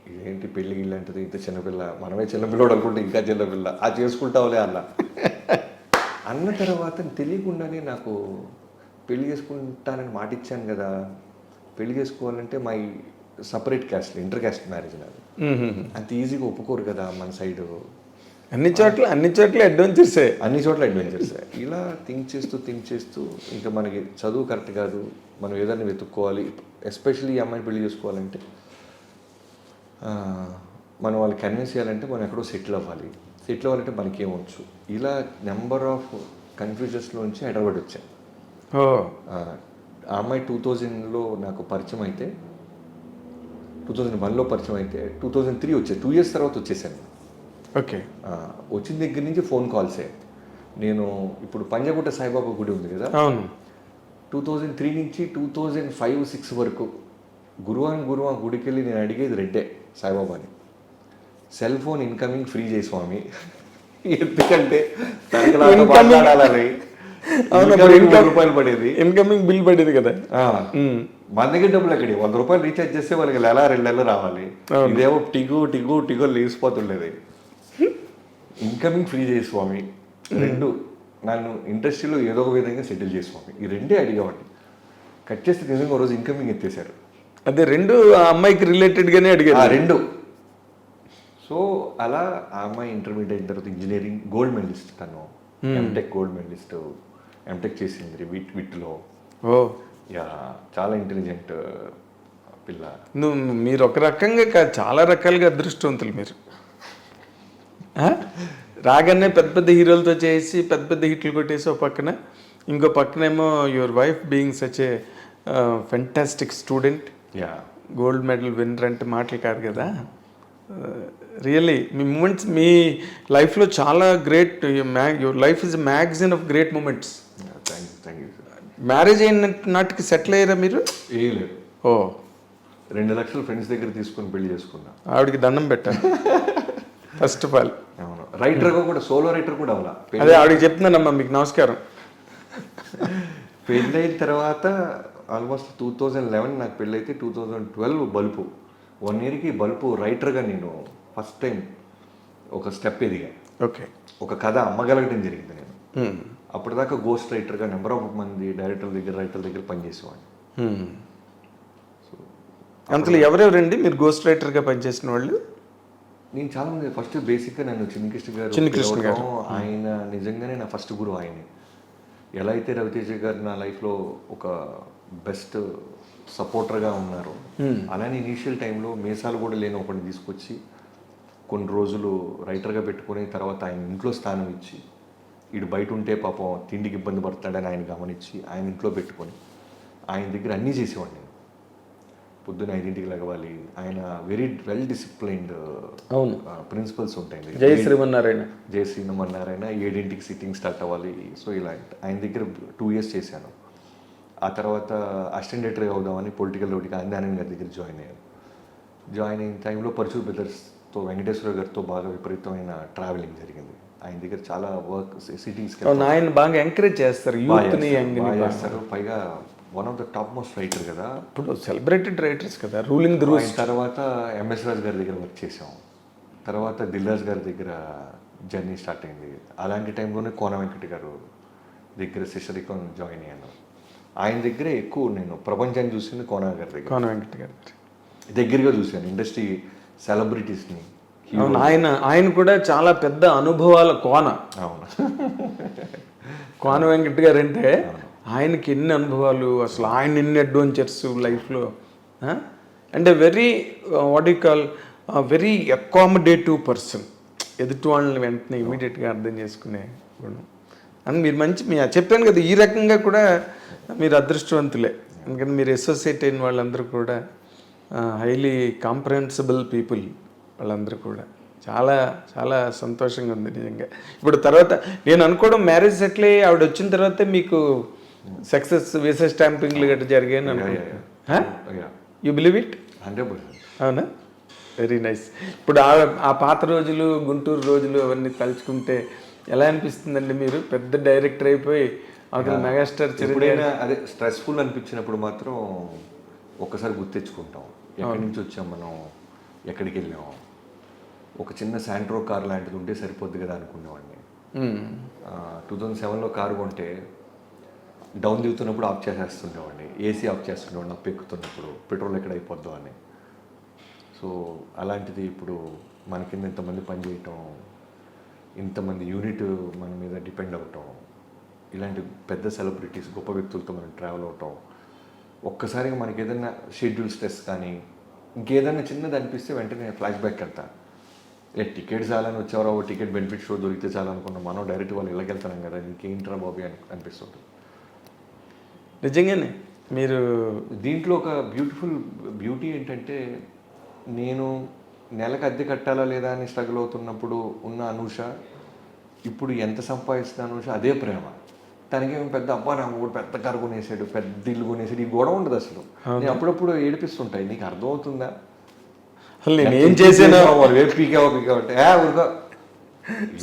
ఇదేంటి పెళ్లి గిల్లి అంటది, ఇంత చిన్నపిల్ల, మనమే చిన్నపిల్లడు అనుకుంటే ఇంకా చిన్నపిల్ల, అది చేసుకుంటావులే అన్న తర్వాత తెలియకుండానే నాకు పెళ్లి చేసుకుంటానని మాట ఇచ్చాను కదా, పెళ్లి చేసుకోవాలంటే my separate caste, inter caste marriage నాది, అంత ఈజీగా ఒప్పుకోరు కదా మన సైడ్. అన్ని చోట్ల అడ్వెంచర్సే, ఇలా థింక్ చేస్తూ ఇంకా మనకి చదువు కరెక్ట్ కాదు, మనం ఏదైనా వెతుక్కోవాలి, ఎస్పెషల్లీ ఈ అమ్మాయిని పెళ్లి చేసుకోవాలంటే మనం వాళ్ళకి కన్విన్స్ చేయాలంటే మనం ఎక్కడో సెటిల్ అవ్వాలంటే మనకి ఏమొచ్చు, ఇలా నెంబర్ ఆఫ్ కన్ఫ్యూజన్స్లోంచి హైదరాబాద్ వచ్చాను. ఆ అమ్మాయి 2000లో నాకు పరిచయం అయితే, 2001లో పరిచయం అయితే 2003 వచ్చాను, 2 years తర్వాత వచ్చేసాను. ఓకే. వచ్చిన దగ్గర నుంచి ఫోన్ కాల్సే. నేను ఇప్పుడు పంజాగుట్ట సాయిబాబా గుడి ఉంది కదా, అవును, 2003 నుంచి 2005-06 వరకు గురువారం గుడికి వెళ్ళి నేను అడిగేది రెడ్డే సాయిబాబాని, సెల్ ఫోన్ ఇన్కమింగ్ ఫ్రీ చేయి స్వామి, ఎందుకంటే రూపాయలు పడేది, ఇన్కమింగ్ బిల్ పడేది కదా, మన దగ్గర డబ్బులు ఎక్కడి, 100 రూపాయలు రీఛార్జ్ చేస్తే వాళ్ళకి 2 నెలలు రావాలి, ఇదేమో టిగో లేచిపోతుండేది. ఇన్కమింగ్ ఫ్రీ చేయి స్వామి, రెండు నన్ను ఇండస్ట్రీలో ఏదో ఒక విధంగా సెటిల్ చేయి స్వామి, ఈ రెండే అడిగేవాడిని. కట్ చేస్తే నిజంగా ఒక రోజు ఇన్కమింగ్ ఎత్తేసారు. అదే రెండు ఆ అమ్మాయికి రిలేటెడ్గానే అడిగారు, రెండు. సో అలా ఆ అమ్మాయి ఇంటర్మీడియట్ అయిన తర్వాత ఇంజనీరింగ్ గోల్డ్ మెడలిస్ట్, తను ఎంటెక్ గోల్డ్ మెడలిస్ట్, ఎంటెక్ చేసింది విట్లో. యా, చాలా ఇంటెలిజెంట్ పిల్ల. మీరు ఒక రకంగా చాలా రకాలుగా అదృష్టవంతులు మీరు. రాగానే పెద్ద పెద్ద హీరోలతో చేసి పెద్ద పెద్ద హిట్లు కొట్టేసి ఒక పక్కన, ఇంకో పక్కనేమో your wife being such a fantastic student, gold medal winner అంటే మాటలు కాదు కదా. రియల్లీ మీ మూమెంట్స్ మీ లైఫ్లో చాలా great, your life is magazine of great moments. Marriage అయిన నాటికి సెటిల్ అయ్యారా మీరు? ఏం లేదు. 2 లక్షలు ఫ్రెండ్స్ దగ్గర తీసుకుని పెళ్లి చేసుకున్నా. ఆవిడకి దండం పెట్టాను ఫస్ట్ ఆఫ్ ఆల్. అవును, రైటర్గా కూడా, సోలో రైటర్ కూడా అవ్వాలా. అదే ఆవిడకి చెప్తున్నానమ్మా, మీకు నమస్కారం. పెళ్ళి అయిన తర్వాత ఆల్మోస్ట్ 2011 నాకు పెళ్ళైతే 2012 బల్పు, 1 yearకి బల్పు రైటర్గా నేను ఫస్ట్ టైం ఒక స్టెప్ ఎదిగా. ఓకే. ఒక కథ అమ్మగలగడం జరిగింది నేను. అప్పటిదాకా గోస్ట్ రైటర్గా నెంబర్ ఆఫ్ మంది రైటర్ దగ్గర పనిచేసేవాడిని. అంతలో ఎవరెవరండి మీరు గోస్ట్ రైటర్గా పనిచేసిన వాళ్ళు? నేను చాలా మంది, ఫస్ట్ బేసిక్గా నన్ను చిన్నకృష్ణ గారు, ఆయన నిజంగానే నా ఫస్ట్ గురువు ఆయనే. ఎలా అయితే రవితేజ గారు నా లైఫ్లో ఒక బెస్ట్ సపోర్టర్గా ఉన్నారు, అలానే ఇనీషియల్ టైంలో మీసాలు కూడా లేని ఒకరిని తీసుకొచ్చి కొన్ని రోజులు రైటర్గా పెట్టుకుని తర్వాత ఆయన ఇంట్లో స్థానం ఇచ్చి, ఇటు బయట ఉంటే పాపం తిండికి ఇబ్బంది పడతాడని ఆయన గమనించి ఆయన ఇంట్లో పెట్టుకొని ఆయన దగ్గర అన్నీ చేసేవాడిని నేను. పొద్దున్న 5ంటికి లెగవాలి, ఆయన వెరీ వెల్ డిసిప్లైన్డ్ ప్రిన్సిపల్స్ ఉంటాయి. జయ శ్రీమన్నారాయణ 7ంటికి సిట్టింగ్ స్టార్ట్ అవ్వాలి. సో ఇలా ఆయన దగ్గర 2 years చేశాను. ఆ తర్వాత అసిస్టెంట్ ఎడిటర్గా అవుదామని పొలిటికల్ రోడ్కి ఆంజనేయ గారి దగ్గర జాయిన్ అయ్యాను. జాయిన్ అయిన టైంలో పరశు బ్రదర్స్తో, వెంకటేశ్వర గారితో బాగా విపరీతమైన ట్రావెలింగ్ జరిగింది. ఆయన దగ్గర చాలా వర్క్, సిటీస్కి ఆయన బాగా ఎంకరేజ్ చేస్తారు, చేస్తారు. పైగా one of the top most writer కదా, ఇప్పుడు సెలబ్రేటెడ్ రైటర్స్ కదా, రూలింగ్ ది రూల్స్. తర్వాత ఎంఎస్ రాజు గారి దగ్గర వర్క్ చేసాం. తర్వాత దిల్రాజ్ గారి దగ్గర జర్నీ స్టార్ట్ అయింది. అలాంటి టైంలోనే కోన వెంకట గారు దగ్గర శిష్యరికం జాయిన్ అయ్యాను. ఆయన దగ్గరే ఎక్కువ నేను ప్రపంచాన్ని చూసింది కోన గారి దగ్గర, కోన వెంకట గారి దగ్గరగా చూశాను ఇండస్ట్రీ సెలబ్రిటీస్ని. ఆయన కూడా చాలా పెద్ద అనుభవాల కోన. అవును, కోన వెంకట గారు అంటే ఆయనకి ఎన్ని అనుభవాలు, అసలు ఆయన ఎన్ని అడ్వెంచర్స్ లైఫ్లో. And very what you call very accommodative person, ఎదుటి వాళ్ళని వెంటనే ఇమీడియట్గా అర్థం చేసుకునే గుణం. అని మీరు చెప్పాను కదా, ఈ రకంగా కూడా మీరు అదృష్టవంతులే. ఎందుకంటే మీరు అసోసియేట్ అయిన వాళ్ళందరూ కూడా హైలీ కాంప్రహెన్సిబుల్ పీపుల్, వాళ్ళందరూ కూడా చాలా చాలా సంతోషంగా ఉంది నిజంగా. ఇప్పుడు తర్వాత నేను అనుకోవడం మ్యారేజ్ సెటిల్ అయ్యి ఆవిడ వచ్చిన తర్వాతే మీకు సక్సెస్ వీసా స్టాంపింగ్లు గట్రా జరిగాయని అనుకుంటున్నాను. You believe it? 100%. అవునా? Very nice. ఇప్పుడు ఆ పాత రోజులు, గుంటూరు రోజులు అవన్నీ తలుచుకుంటే ఎలా అనిపిస్తుందండి? మీరు పెద్ద డైరెక్టర్ అయిపోయి అక్కడ మెగాస్టార్ ఎప్పుడైనా అదే స్ట్రెస్ఫుల్ అనిపించినప్పుడు మాత్రం ఒక్కసారి గుర్తెచ్చుకుంటాం, ఎక్కడి నుంచి వచ్చాం మనం, ఎక్కడికి వెళ్ళాం. ఒక చిన్న శాంట్రో కార్ లాంటిది ఉంటే సరిపోద్ది కదా అనుకునేవాడిని. 2007లో కారు కొంటే డౌన్ దిగుతున్నప్పుడు ఆఫ్ చేసేస్తుండేవాడిని, ఏసీ ఆఫ్ చేస్తుండేవాడిని అప్పు ఎక్కుతున్నప్పుడు, పెట్రోల్ ఎక్కడ అయిపోద్దో అని. సో అలాంటిది ఇప్పుడు మన కింద ఇంతమంది పనిచేయటం, ఇంతమంది యూనిట్ మన మీద డిపెండ్ అవటం, ఇలాంటి పెద్ద సెలబ్రిటీస్ గొప్ప వ్యక్తులతో మనం ట్రావెల్ అవటం, ఒక్కసారిగా మనకి ఏదైనా షెడ్యూల్ స్ట్రెస్ కానీ ఇంకేదైనా చిన్నది అనిపిస్తే వెంటనే ఫ్లాష్ బ్యాక్ వెళ్తా. టికెట్ చాలని వచ్చేవారో టికెట్ బెనిఫిట్ షో దొరికితే చాలనుకున్నాం, మనం డైరెక్ట్ వాళ్ళు ఇళ్ళకి వెళ్తున్నాం కదా, ఇంకేంట్రా బాబీ అనిపిస్తుంది. నిజంగానే మీరు దీంట్లో ఒక బ్యూటీ ఏంటంటే, నేను నెలకు అద్దె కట్టాలా లేదా అని స్ట్రగుల్ అవుతున్నప్పుడు ఉన్న అనూష ఇప్పుడు ఎంత సంపాదిస్తున్న అనూష అదే ప్రేమ. తనకేమో పెద్ద అబ్బా నాకు కూడా పెద్ద కారు కొనేసాడు, పెద్ద ఇల్లు కొనేసాడు, ఈ గొడవ ఉండదు అసలు. నేను అప్పుడప్పుడు ఏడిపిస్తుంటాయి, నీకు అర్థమవుతుందా ఏం చేసాను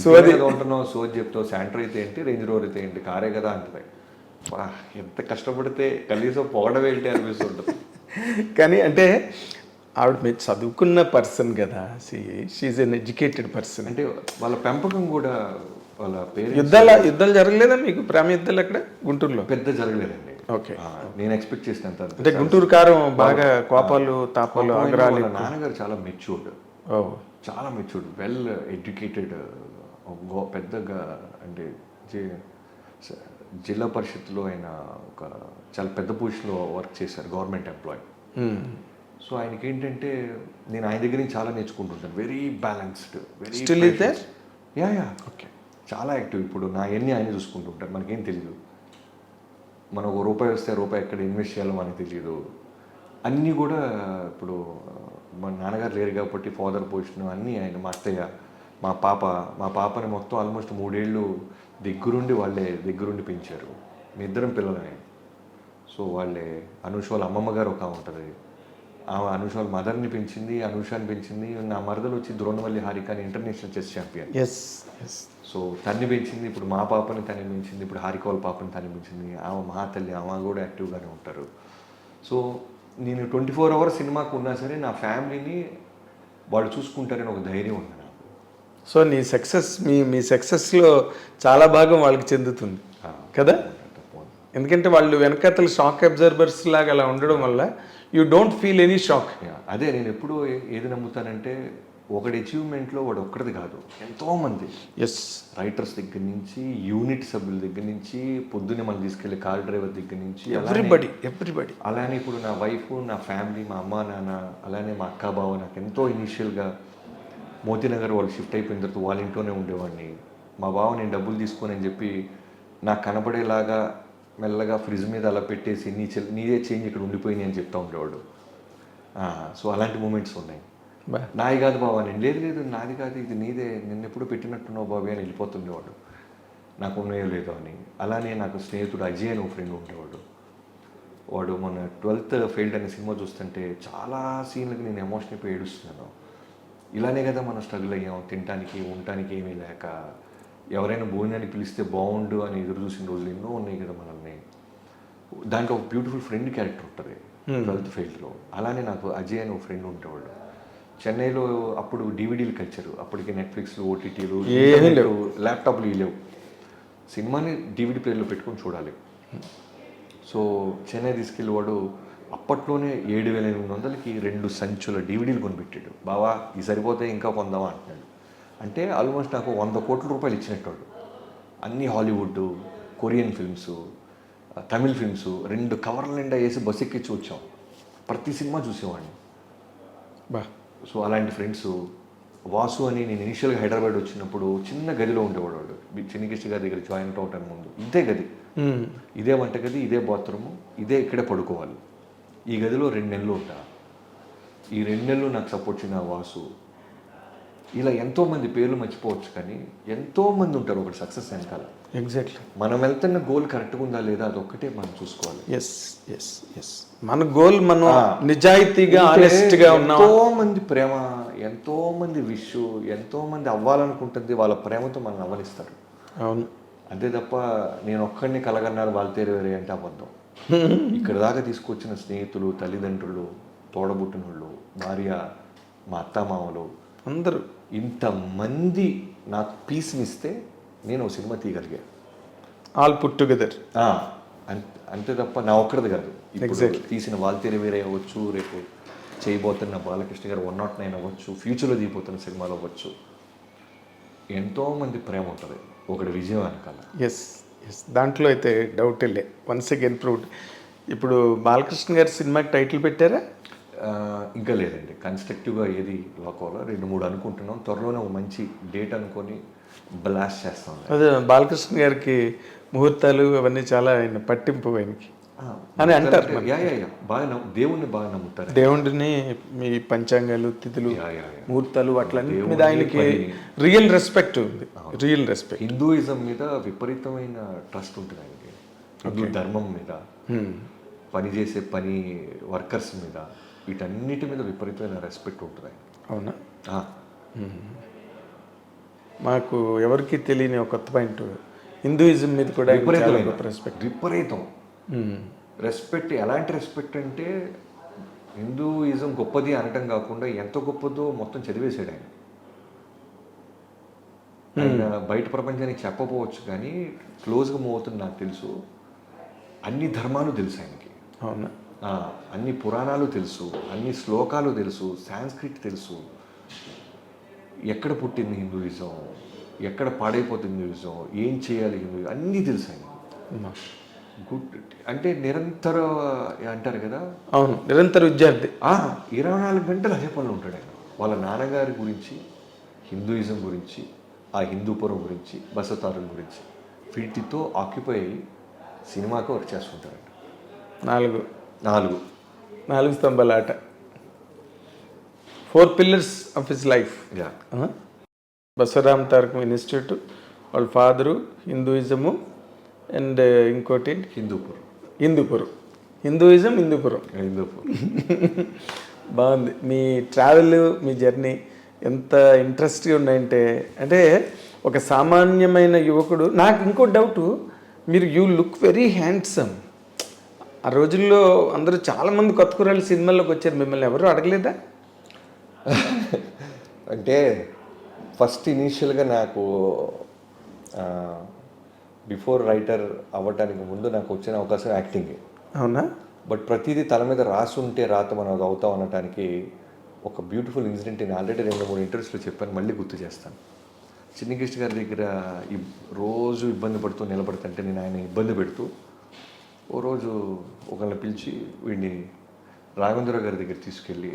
సోది ఉంటున్నావు, సోది చెప్తావు. శాంట్రో అయితే ఏంటి, రేంజ్ రోవర్ అయితే ఏంటి, కారే కదా అంటుంది. ఎంత కష్టపడితే కనీసం పొగడమే ఏంటి అనిపిస్తుంటుంది. కానీ అంటే ఆవిడ మీరు చదువుకున్న పర్సన్ కదా, షీఈ్ ఎన్ ఎడ్యుకేటెడ్ పర్సన్. అంటే వాళ్ళ పెంపకం కూడా, వాళ్ళ పేరు యుద్ధాలు జరగలేదా మీకు? ప్రేమ యుద్ధాలు అక్కడ గుంటూరులో పెద్ద జరగలేదండి. ఓకే, నేను ఎక్స్పెక్ట్ చేసినంత. అంటే గుంటూరు కారం బాగా కోపాలు తాపాలు ఆగ్రహాలు. వాళ్ళ నాన్నగారు చాలా మెచ్యూర్డ్, చాలా మెచ్యూర్డ్, వెల్ ఎడ్యుకేటెడ్, పెద్దగా అంటే జిల్లా పరిషత్లో ఆయన ఒక చాలా పెద్ద పొజిషన్లో వర్క్ చేశారు, గవర్నమెంట్ ఎంప్లాయీ. సో ఆయనకి ఏంటంటే నేను ఆయన దగ్గర నుంచి చాలా నేర్చుకుంటుంటాను. Very balanced, very yeah okay, చాలా యాక్టివ్. ఇప్పుడు నా ఎన్ని ఆయన చూసుకుంటుంటారు, మనకేం తెలియదు. మనం ఒక రూపాయి వస్తే రూపాయి ఎక్కడ ఇన్వెస్ట్ చేయాలో మనకు తెలియదు. అన్నీ కూడా ఇప్పుడు మా నాన్నగారు లేరు కాబట్టి ఫాదర్ పొజిషన్ అన్నీ ఆయన, మా అత్తయ్య, మా పాపని మొత్తం ఆల్మోస్ట్ 3 ఏళ్ళు దగ్గరుండి పెంచారు. మీ ఇద్దరం పిల్లలనే. సో వాళ్ళే అనూష వాళ్ళ అమ్మమ్మ గారు ఒక ఉంటుంది, ఆమె అనూష వాళ్ళ మదర్ని పెంచింది, అనూషాని పెంచింది. నా మరదలు వచ్చి ద్రోణవల్లి హారిక అని ఇంటర్నేషనల్ చెస్ ఛాంపియన్. సో తన్ని పెంచింది, ఇప్పుడు మా పాపని తన్ని పెంచింది, ఇప్పుడు హారిక వాళ్ళ పాపని తన్ని పెంచింది. ఆమె మహాతల్లి, ఆమె కూడా యాక్టివ్గానే ఉంటారు. సో నేను 24 hours సినిమాకు ఉన్నా సరే నా ఫ్యామిలీని వాళ్ళు చూసుకుంటారని ఒక ధైర్యం ఉంది నాకు. సో నీ సక్సెస్ మీ సక్సెస్లో చాలా భాగం వాళ్ళకి చెందుతుంది కదా, ఎందుకంటే వాళ్ళు వెనకతలు షాక్ అబ్జర్వర్స్ లాగా అలా ఉండడం వల్ల you don't feel any shock. అదే నేను ఎప్పుడు ఏది నమ్ముతానంటే, ఒకటి అచీవ్మెంట్లో వాడు ఒక్కడిది కాదు, ఎంతోమంది రైటర్స్ దగ్గర నుంచి, యూనిట్ సభ్యుల దగ్గర నుంచి, పొద్దున్నే మనం తీసుకెళ్ళే కార్ డ్రైవర్ దగ్గర నుంచి, ఎవ్రీబడి. అలానే ఇప్పుడు నా వైఫ్, నా ఫ్యామిలీ, మా అమ్మ నాన్న, అలానే మా అక్క బావ, నాకు ఎంతో ఇనీషియల్గా మోతీనగర్ వాళ్ళు షిఫ్ట్ అయిపోయిన తర్వాత వాళ్ళ ఇంట్లోనే ఉండేవాడిని. మా బావ నేను డబ్బులు తీసుకొని అని చెప్పి నాకు కనబడేలాగా మెల్లగా ఫ్రిడ్జ్ మీద అలా పెట్టేసి నీదే చేంజ్ ఇక్కడ ఉండిపోయింది అని చెప్తా ఉండేవాడు. సో అలాంటి మూమెంట్స్ ఉన్నాయి. నాది కాదు బాబా, నేను లేదు నాది కాదు, ఇది నీదే, నిన్న ఎప్పుడు పెట్టినట్టున్నావు బాబీ అని వెళ్ళిపోతుండేవాడు, నాకు ఉన్నాయో లేదో అని. అలానే నాకు స్నేహితుడు అజయ్ అని ఒక ఫ్రెండ్ ఉండేవాడు. వాడు మన 12th ఫెయిల్డ్ అనే సినిమా చూస్తుంటే చాలా సీన్లకి నేను ఎమోషన్ అయిపోయి ఏడుస్తున్నాను. ఇలానే కదా మనం స్ట్రగుల్ అయ్యాం, తినడానికి ఉండటానికి ఏమీ లేక, ఎవరైనా భోజనానికి పిలిస్తే బాగుండు అని ఎదురు చూసిన రోజులు ఎన్నో ఉన్నాయి కదా మనల్ని. దాంట్లో ఒక బ్యూటిఫుల్ ఫ్రెండ్ క్యారెక్టర్ ఉంటుంది 12th ఫెయిల్డ్లో. అలానే నాకు అజయ్ అని ఒక ఫ్రెండ్ ఉండేవాడు. చెన్నైలో అప్పుడు డివిడీలు కల్చరు, అప్పటికి నెట్ఫ్లిక్స్లు, ఓటీటీలు, ల్యాప్టాప్లు లేవు. సినిమాని డివిడీ ప్లేయర్లో పెట్టుకొని చూడాలి. సో చెన్నై తీసుకెళ్ళేవాడు అప్పట్లోనే 7,800కి 2 సంచుల డివిడీలు కొనిపెట్టాడు. బావా ఇది సరిపోతే ఇంకా కొందామా అంటున్నాడు. అంటే ఆల్మోస్ట్ నాకు 100 కోట్ల రూపాయలు ఇచ్చినట్టు. అన్ని Hollywood, Korean films, Tamil films 2 కవర్ల నిండా వేసి బస్ ఎక్కించి వచ్చాం. ప్రతి సినిమా చూసేవాడిని. సో అలాంటి ఫ్రెండ్స్. వాసు అని నేను ఇనిషియల్గా హైదరాబాద్ వచ్చినప్పుడు చిన్న గదిలో ఉండేవాడు వాడు, చిన్నకిష్ట గారి దగ్గర జాయింట్ అవటానికి ముందు. ఇదే గది, ఇదే వంటగది, ఇదే బాత్రూము, ఇదే ఇక్కడే పడుకోవాలి. ఈ గదిలో 2 నెలలు ఉంటా. ఈ 2 నెలలు నాకు సపోర్ట్ చేసిన వాసు ఇలా ఎంతోమంది పేర్లు మర్చిపోవచ్చు, కానీ ఎంతోమంది ఉంటారు ఒకటి సక్సెస్ వెనకాల. ఎగ్జాక్ట్లీ. మనం వెళ్తున్న గోల్ కరెక్ట్గా ఉందా లేదా అదొక్కటే మనం చూసుకోవాలి. ఎస్ ఎస్ ఎస్, మన గోల్ మనం నిజాయితీగా ఆనెస్ట్గా ఉన్నాం. ఎంతో మంది ప్రేమ, ఎంతో మంది విష్, ఎంతో మంది అవ్వాలనుకుంటుంది, వాళ్ళ ప్రేమతో మనం అవ్వనిస్తారు. అవును. అంతే తప్ప నేను ఒక్కడిని కలగన్నారు వాళ్ళు వేరే అంటే అబద్ధం. ఇక్కడ దాకా తీసుకొచ్చిన స్నేహితులు, తల్లిదండ్రులు, తోడబుట్టిన వాళ్ళు, భార్య, మా అత్తమామలు, అందరూ ఇంతమంది నాకు పీస్నిస్తే నేను ఒక సినిమా తీయగలిగా. All put together. అంతే తప్ప నా ఒక్కడిది కాదు. ఇప్పుడు తీసిన వాల్తేరు వేరే అవ్వచ్చు, రేపు చేయబోతున్న బాలకృష్ణ గారు 109 అవ్వచ్చు, ఫ్యూచర్లో తీయబోతున్న సినిమాలు అవ్వచ్చు, ఎంతోమంది ప్రేమ ఉంటుంది ఒకటి విజయం వెనకాల. ఎస్ ఎస్, దాంట్లో అయితే డౌట్ లే. Once again proved. ఇప్పుడు బాలకృష్ణ గారి సినిమాకి టైటిల్ పెట్టారా? ఇంకా లేదండి, కన్స్ట్రక్టివ్గా ఏది లాక్ అవ్వాలో 2-3 అనుకుంటున్నాం. త్వరలోనే ఒక మంచి డేట్ అనుకొని బ్లాస్ట్ చేస్తాం. అదే బాలకృష్ణ గారికి ముహూర్తాలు అవన్నీ చాలా ఆయన పట్టింపు ఆయనకి అని అంటారు. బాగా దేవుణ్ణి బాగా నమ్ముతారు. దేవుడిని, మీ పంచాంగాలు, తిథులు, ముహూర్తాలు అట్లన్నీ మీద ఆయనకి రియల్ రెస్పెక్ట్ ఉంది. Real respect. హిందూయిజం మీద విపరీతమైన ట్రస్ట్ ఉంటుంది ఆయనకి. హిందూ ధర్మం మీద, పనిచేసే పని వర్కర్స్ మీద, వీటన్నిటి మీద విపరీతమైన రెస్పెక్ట్ ఉంటుంది ఆయన. అవునా? మాకు ఎవరికి తెలియని ఒక కొత్త పాయింట్, హిందూయిజం మీద కూడా విపరీతం రెస్పెక్ట్. ఎలాంటి రెస్పెక్ట్ అంటే హిందూయిజం గొప్పది అనటం కాకుండా ఎంత గొప్పదో మొత్తం చదివేశాడు ఆయన. ఆయన బయట ప్రపంచానికి చెప్పకపోవచ్చు కానీ క్లోజ్గా మూవ్ అవుతుంది నాకు తెలుసు. అన్ని ధర్మాలు తెలుసు ఆయనకి. అవునా? అన్ని పురాణాలు తెలుసు, అన్ని శ్లోకాలు తెలుసు, సాంస్క్రిట్ తెలుసు. ఎక్కడ పుట్టింది హిందూయిజం, ఎక్కడ పాడైపోతుంది హిందూయిజం, ఏం చేయాలి హిందూయిజం, అన్నీ తెలుసు ఆయన. గుడ్ అంటే నిరంతర అంటారు కదా. అవును, నిరంతర విద్యార్థి. 24 గంటలు అదే పనులు ఉంటాడు ఆయన. వాళ్ళ నాన్నగారి గురించి, హిందూయిజం గురించి, ఆ హిందూపురం గురించి, బసతారుల గురించి, వీటితో ఆక్యుపై అయ్యి సినిమాకు వర్క్ చేస్తుంటారంట. 4 స్తంభాల ఆట. 4 pillars of his life. Basavaram Taraka institute, వాళ్ళ ఫాదరు, హిందూయిజము, అండ్ ఇంకోటి హిందూపురం. హిందూయిజం, హిందూపురం. బాగుంది మీ ట్రావెల్, మీ జర్నీ ఎంత ఇంట్రెస్ట్గా ఉన్నాయంటే. అంటే ఒక సామాన్యమైన యువకుడు. నాకు ఇంకో డౌటు, మీరు యూ లుక్ వెరీ హ్యాండ్సమ్. ఆ రోజుల్లో అందరూ చాలామంది కొత్త కుర్రాళ్ళు సినిమాల్లోకి వచ్చారు, మిమ్మల్ని ఎవరు అడగలేదా? అంటే ఫస్ట్ ఇనీషియల్గా నాకు బిఫోర్ రైటర్ అవ్వటానికి ముందు నాకు వచ్చిన అవకాశం యాక్టింగే. అవునా? బట్ ప్రతిదీ తల మీద రాసి ఉంటే రాత మనం అది అవుతాం అనటానికి ఒక బ్యూటిఫుల్ ఇన్సిడెంట్ నేను ఆల్రెడీ 2-3 ఇంటర్వ్యూస్లో చెప్పాను, మళ్ళీ గుర్తు చేస్తాను. చిన్ని కృష్ణ గారి దగ్గర రోజు ఇబ్బంది పడుతూ నిలబడుతుంటే నేను ఆయన ఇబ్బంది పెడుతూ ఓ రోజు ఒకళ్ళని పిలిచి వీడిని రాఘవేంద్రరావు గారి దగ్గర తీసుకెళ్ళి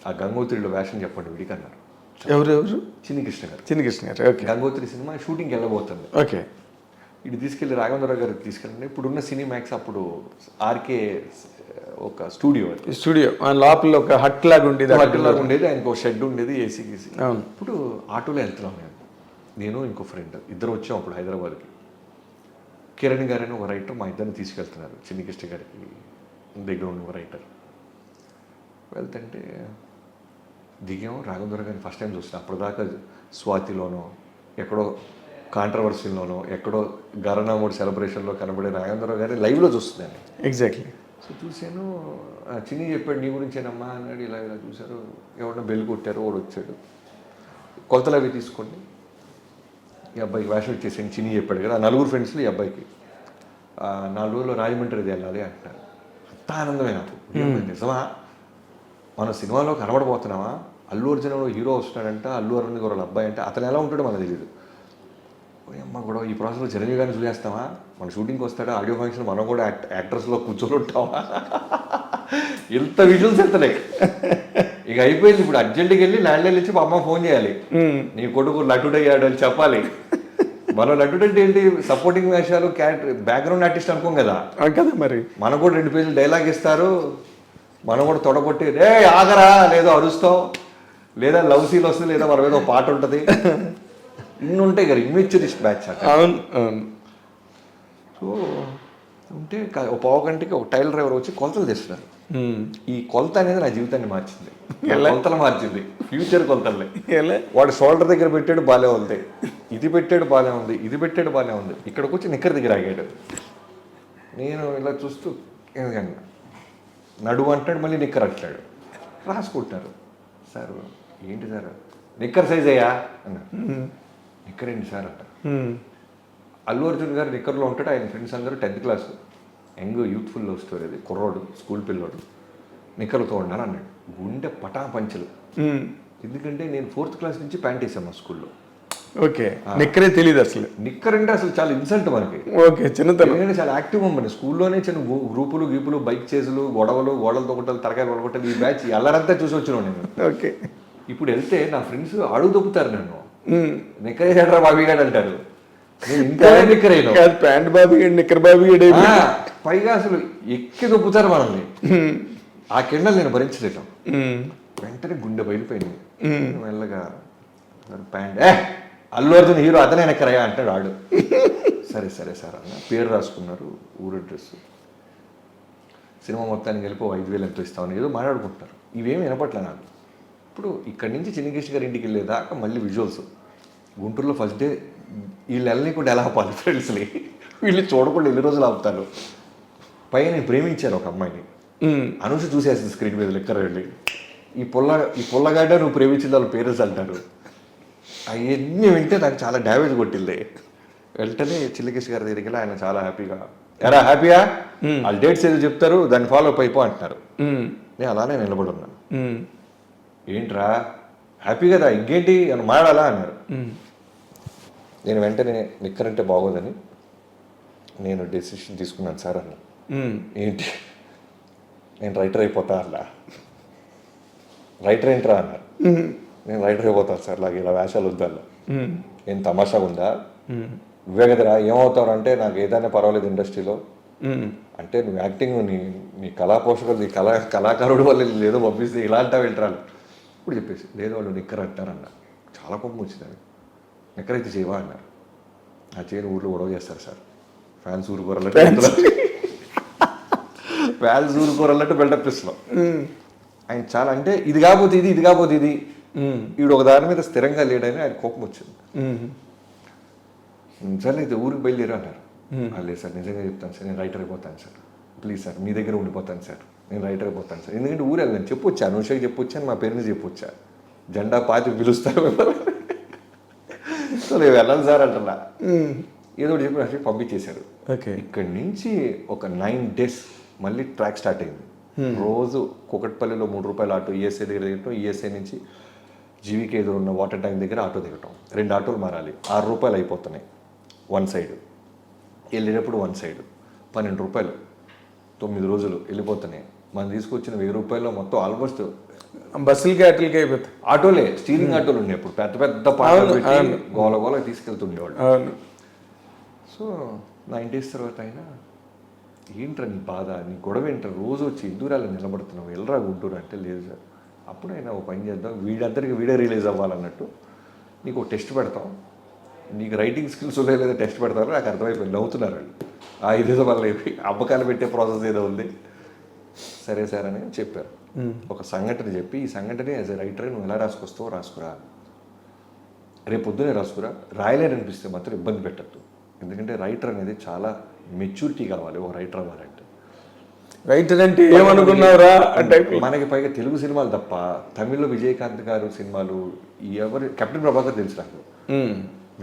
ఆ గంగోత్రిలో వేషం చెప్పండి వీడికి అన్నారు. ఎవరెవరు? చిన్ని కృష్ణ గారు. ఓకే. గంగోత్రి సినిమా షూటింగ్కి వెళ్ళబోతుంది. ఓకే. ఇది తీసుకెళ్ళి రాఘవేంద్రరావు గారికి తీసుకెళ్ళండి. ఇప్పుడున్న సినిమాక్స్ అప్పుడు ఆర్కే ఒక స్టూడియో లోపల ఒక హట్ లాగా ఉండేది. ఆయనకు ఒక షెడ్ ఉండేది, ఏసీ గీసీ. ఇప్పుడు ఆటోలో వెళ్తున్నాం నేను ఇంకో ఫ్రెండ్, ఇద్దరు వచ్చాం అప్పుడు హైదరాబాద్కి. కిరణ్ గారని ఒక రైటర్ మా ఇద్దరిని తీసుకెళ్తున్నారు చిన్ని కృష్ణ గారికి దగ్గర ఉన్న ఒక రైటర్. వెళ్తుంటే దిగాము, రాఘవేంద్రరావు గారిని ఫస్ట్ టైం చూస్తాను. అప్పటిదాకా స్వాతిలోనో ఎక్కడో కాంట్రవర్సీలోనో ఎక్కడో గరణామూడి సెలబ్రేషన్లో కనబడే రాఘవేంద్రరావు గారిని లైవ్లో చూస్తున్నాను. ఎగ్జాక్ట్లీ. సో చూశాను, చిన్ని చెప్పాడు నీ గురించేనమ్మా అన్నాడు. ఇలా చూశారు, ఎవరన్నా బెల్ కొట్టారు, వాడు వచ్చాడు, కొలతలు అవి తీసుకోండి, ఈ అబ్బాయికి వేషం ఇచ్చేసాను. చిన్ని చెప్పాడు కదా, 4 ఫ్రెండ్స్లో ఈ అబ్బాయికి 4 రోజుల్లో రాజమండ్రిది వెళ్ళాలి అంటారు. అంత ఆనందమే నాకు. నిజమా? మన సినిమాలో కనబడబోతున్నామా? అల్లు అర్జున్ హీరో వస్తున్నాడంట, అల్లు అరవింద్ గారు వాళ్ళ అబ్బాయి అంటే అతను ఎలా ఉంటాడో మనకు తెలియదు. అమ్మ కూడా ఈ ప్రాసెస్లో చిరంజీవి గారిని చూసేస్తామా? మన షూటింగ్కి వస్తాడా, ఆడియో ఫంక్షన్ మనం కూడా యాక్టర్స్లో కూర్చొని ఉంటామా? ఎంత విజువల్స్ వెళ్తున్నాయి. ఇక అయిపోయింది. ఇప్పుడు అర్జెంట్కి వెళ్ళి ల్యాండ్లైన్ ఇచ్చి అమ్మ ఫోన్ చేయాలి, నీ కొడుకు నటుడయ్యాడు అని చెప్పాలి. మనం నటుడు అంటే ఏంటి, సపోర్టింగ్ వేషాలు, బ్యాక్గ్రౌండ్ ఆర్టిస్ట్ అనుకోం కదా. మరి మనకు కూడా 2 పేజీలు డైలాగ్ ఇస్తారు, మనం కూడా తొడగొట్టి రే ఆగరా లేదో అరుస్తాం. లేదా లవ్ సీన్ వస్తుంది, లేదా మన మీద ఒక పాట ఉంటుంది, ఇన్ని ఉంటాయి కదా, ఇమ్మెచ్యూరిస్ట్ బ్యాచ్ అక్కడ. అవును అవును. సో ఉంటే ఒక పావు గంటకి ఒక టైలర్ డ్రైవర్ వచ్చి కొలతలు తెస్తున్నారు. ఈ కొలత అనేది నా జీవితాన్ని మార్చింది, కొలతలు మార్చింది, ఫ్యూచర్ కొలతలే. వాడు షోల్డర్ దగ్గర పెట్టాడు బాగానే ఉంది, ఇది పెట్టాడు బాగానే ఉంది, ఇది పెట్టాడు బాగానే ఉంది, ఇక్కడికి వచ్చి నిక్కర్ దగ్గర ఆగాడు. నేను ఇలా చూస్తూ ఎందుకన్నా నడువు అంటాడు, మళ్ళీ నిక్కర్ అంటాడు, రాసుకుంటారు. సార్ ఏంటి సార్ నిక్కర్ సైజ్ అయ్యా అన్నారు. నిక్కర్ ఏంటి సార్ అంటారు. అల్లు అర్జున్ గారు నిక్కర్లో ఉంటాడు, ఆయన ఫ్రెండ్స్ అందరూ 10th class young youthful love story, అది కుర్రోడు స్కూల్ పిల్లోడు నిక్కర్లతో ఉన్నాను అన్నాడు. గుండె పటా పంచలు, ఎందుకంటే నేను 4th క్లాస్ నుంచి ప్యాంట్ వేసాను మా స్కూల్లో. ఓకే, నిక్కరే తెలియదు అసలు. నిక్కర్ అంటే అసలు చాలా ఇన్సల్ట్ మనకి. ఓకే, చిన్నతనం. ఎందుకంటే చాలా యాక్టివ్ అమ్మని స్కూల్లోనే చిన్న గ్రూపులు గీపులు, బైక్ చేసులు, గొడవలు, గోడలతో కొట్టాలి, తరకాయలు కొడగొట్టాలి, ఈ బ్యాచ్ అల్లరంతా చూసి వచ్చినాను నేను. ఓకే, ఇప్పుడు వెళ్తే నా ఫ్రెండ్స్ అడుగు దొక్కుతారు నన్ను, నిక్కర్ వేసాడరా బాబీ గారు అంటారు. నేను ఇంకా నిక్కర్ అయినా ప్యాంట్ బాబీ గడి, నిక్కర్ బాబీ గడి, పైగా అసలు ఎక్కి దొప్పుతారు మనల్ని. ఆ కిండలు నేను భరించలేను. వెంటనే గుండె బయలుపోయింది. మెల్లగా ప్యాంట్ అల్లు అర్జున్ హీరో అతనే ఎక్కరయ్యా అంటాడు ఆడు. సరే సరే సార్ అన్న, పేరు రాసుకున్నారు, ఊరు అడ్రస్, సినిమా మొత్తానికి వెళ్ళి 5,000 ఎంతో ఇస్తామని ఏదో మాట్లాడుకుంటారు. ఇవేమి వినపట్లే నాకు. ఇప్పుడు ఇక్కడి నుంచి చిన్నకేష్ గారి ఇంటికి వెళ్ళేదాకా మళ్ళీ విజువల్స్. గుంటూరులో ఫస్ట్ డే వీళ్ళు వెళ్ళనీకుండా ఎలా ఆపాలి ఫ్రెండ్స్ని, వీళ్ళు చూడకుండా ఎన్ని రోజులు ఆపుతారు. పైన నేను ప్రేమించాను ఒక అమ్మాయిని, అనూష చూసేస్తుంది స్క్రీన్ మీద లెక్కర వెళ్ళి, ఈ పొల్లగాడ నువ్వు ప్రేమించిన వాళ్ళ పేరెంట్స్ అంటారు. అవన్నీ వింటే నాకు చాలా డ్యామేజ్ కొట్టింది. వెంటనే చిల్లకేష్ గారి దగ్గరికి వెళ్ళి ఆయన చాలా హ్యాపీగా, ఎరా హ్యాపీయా, వాళ్ళ డేట్స్ ఏదో చెప్తారు దాన్ని ఫాలో అప్ అయిపో అంటున్నారు. నేను అలానే నిలబడి ఉన్నాను. ఏంట్రా హ్యాపీ కదా, ఇంకేంటి అని మాడాలా అన్నారు. నేను వెంటనే నిక్కర్ అంటే బాగోదని నేను డెసిషన్ తీసుకున్నాను సార్ అన్న. ఏంటి, నేను రైటర్ అయిపోతా అలా. రైటర్ ఏంట్రా అన్నారు. నేను రైటర్ అయిపోతాను సార్, నాకు ఇలా వేషాలు వద్దా, ఏం తమాషాగా ఉందా, నువ్వే కదరా ఏమవుతావు అంటే, నాకు ఏదైనా పర్వాలేదు ఇండస్ట్రీలో అంటే, నువ్వు యాక్టింగ్ నీ కళా పోషకులు, నీ కళాకారుడు వల్ల లేదో పంపిస్తే ఇలా అంటా వెళ్తారు. ఇప్పుడు చెప్పేసి లేదు వాళ్ళు నిక్కర్ అంటారన్న. చాలా కోపం వచ్చింది. నిక్కర్ అయితే చేయవా అన్నారు. ఆ చేయని ఊర్లో గొడవ చేస్తారు సార్, ఫ్యాన్స్ ఊరుకోరన్నట్టు బిల్డప్ ఇస్తున్నాం. ఆయన చాలా అంటే ఇది కాకపోతే ఇది, ఇది కాకపోతే ఇది, వీడు ఒక దాని మీద స్థిరంగా లేడని ఆయన కోపం వచ్చింది. సరే అయితే ఊరికి బయలుదేరా అన్నారు. లేదు సార్ నిజంగా చెప్తాను సార్, నేను రైటర్ అయిపోతాను సార్, ప్లీజ్ సార్ మీ దగ్గర ఉండిపోతాను సార్, నేను రైటర్ అయిపోతాను సార్, ఎందుకంటే ఊరు వెళ్ళాను చెప్పొచ్చా, అనుషకి చెప్పొచ్చాను, మా పేరెంట్స్ చెప్పొచ్చా, జెండా పాతి పిలుస్తారు సో నేను వెళ్ళాను సార్ అంటున్నా. ఏదో చెప్పి నాకు పంపించేశారు. ఇక్కడి నుంచి ఒక 9 days మళ్ళీ ట్రాక్ స్టార్ట్ అయింది. రోజు కుకట్పల్లిలో 3 రూపాయల ఆటో ఈఎస్ఐ దగ్గర దిగటం, ఈఎస్ఐ నుంచి జీవికి ఎదురు ఉన్న వాటర్ ట్యాంక్ దగ్గర ఆటో దిగటం, 2 ఆటోలు మారాలి, 6 రూపాయలు అయిపోతున్నాయి 1 side, వెళ్ళేటప్పుడు 1 side 12 రూపాయలు, 9 రోజులు వెళ్ళిపోతున్నాయి. మనం తీసుకొచ్చిన 1000 రూపాయల్లో మొత్తం ఆల్మోస్ట్ బస్సులకి అట్లకి అయిపోతాయి. ఆటోలే, స్టీరింగ్ ఆటోలు ఉన్నాయి అప్పుడు, పెద్ద పెద్ద పాటలు పెట్టి గోల తీసుకెళ్తుండేవాళ్ళు. సో 9 days తర్వాత అయినా ఏంట్రా నీ బాధ, నీ గొడవ ఏంట్రా, రోజు వచ్చి ఇందూరాలు నిలబడుతున్నావు, వెళ్ళరా గుంటూరు అంటే, లేదు సార్ అప్పుడైనా ఒక పని చేద్దాం, వీడే రిలీజ్ అవ్వాలన్నట్టు, నీకు ఒక టెస్ట్ పెడతాం, నీకు రైటింగ్ స్కిల్స్ ఉన్నాయో లేదా టెస్ట్ పెడతారో నాకు అర్థమైపోయింది. నవ్వుతున్నారు వాళ్ళు. ఇదేదో మళ్ళీ అమ్మకాలు పెట్టే ప్రాసెస్ ఏదో ఉంది. సరే సార్ అని చెప్పారు. ఒక సంఘటన చెప్పి, ఈ సంఘటన యాజ్ ఎ రైటర్ నువ్వు ఎలా రాసుకొస్తావో రాసుకురా, రేపు పొద్దునే రాసుకురా, రాయలేరనిపిస్తే మాత్రం ఇబ్బంది పెట్టద్దు, ఎందుకంటే రైటర్ అనేది చాలా మెచ్యూరిటీ కావాలి ఒక రైటర్ అవ్వాలంటే. రైటర్ అంటే ఏమనుకున్నావురా అంటే, మనకి పైగా తెలుగు సినిమాలు తప్ప తమిళ్లో విజయకాంత్ గారు సినిమాలు, ఎవరు కెప్టెన్ ప్రభాకర్ తెలుసు నాకు,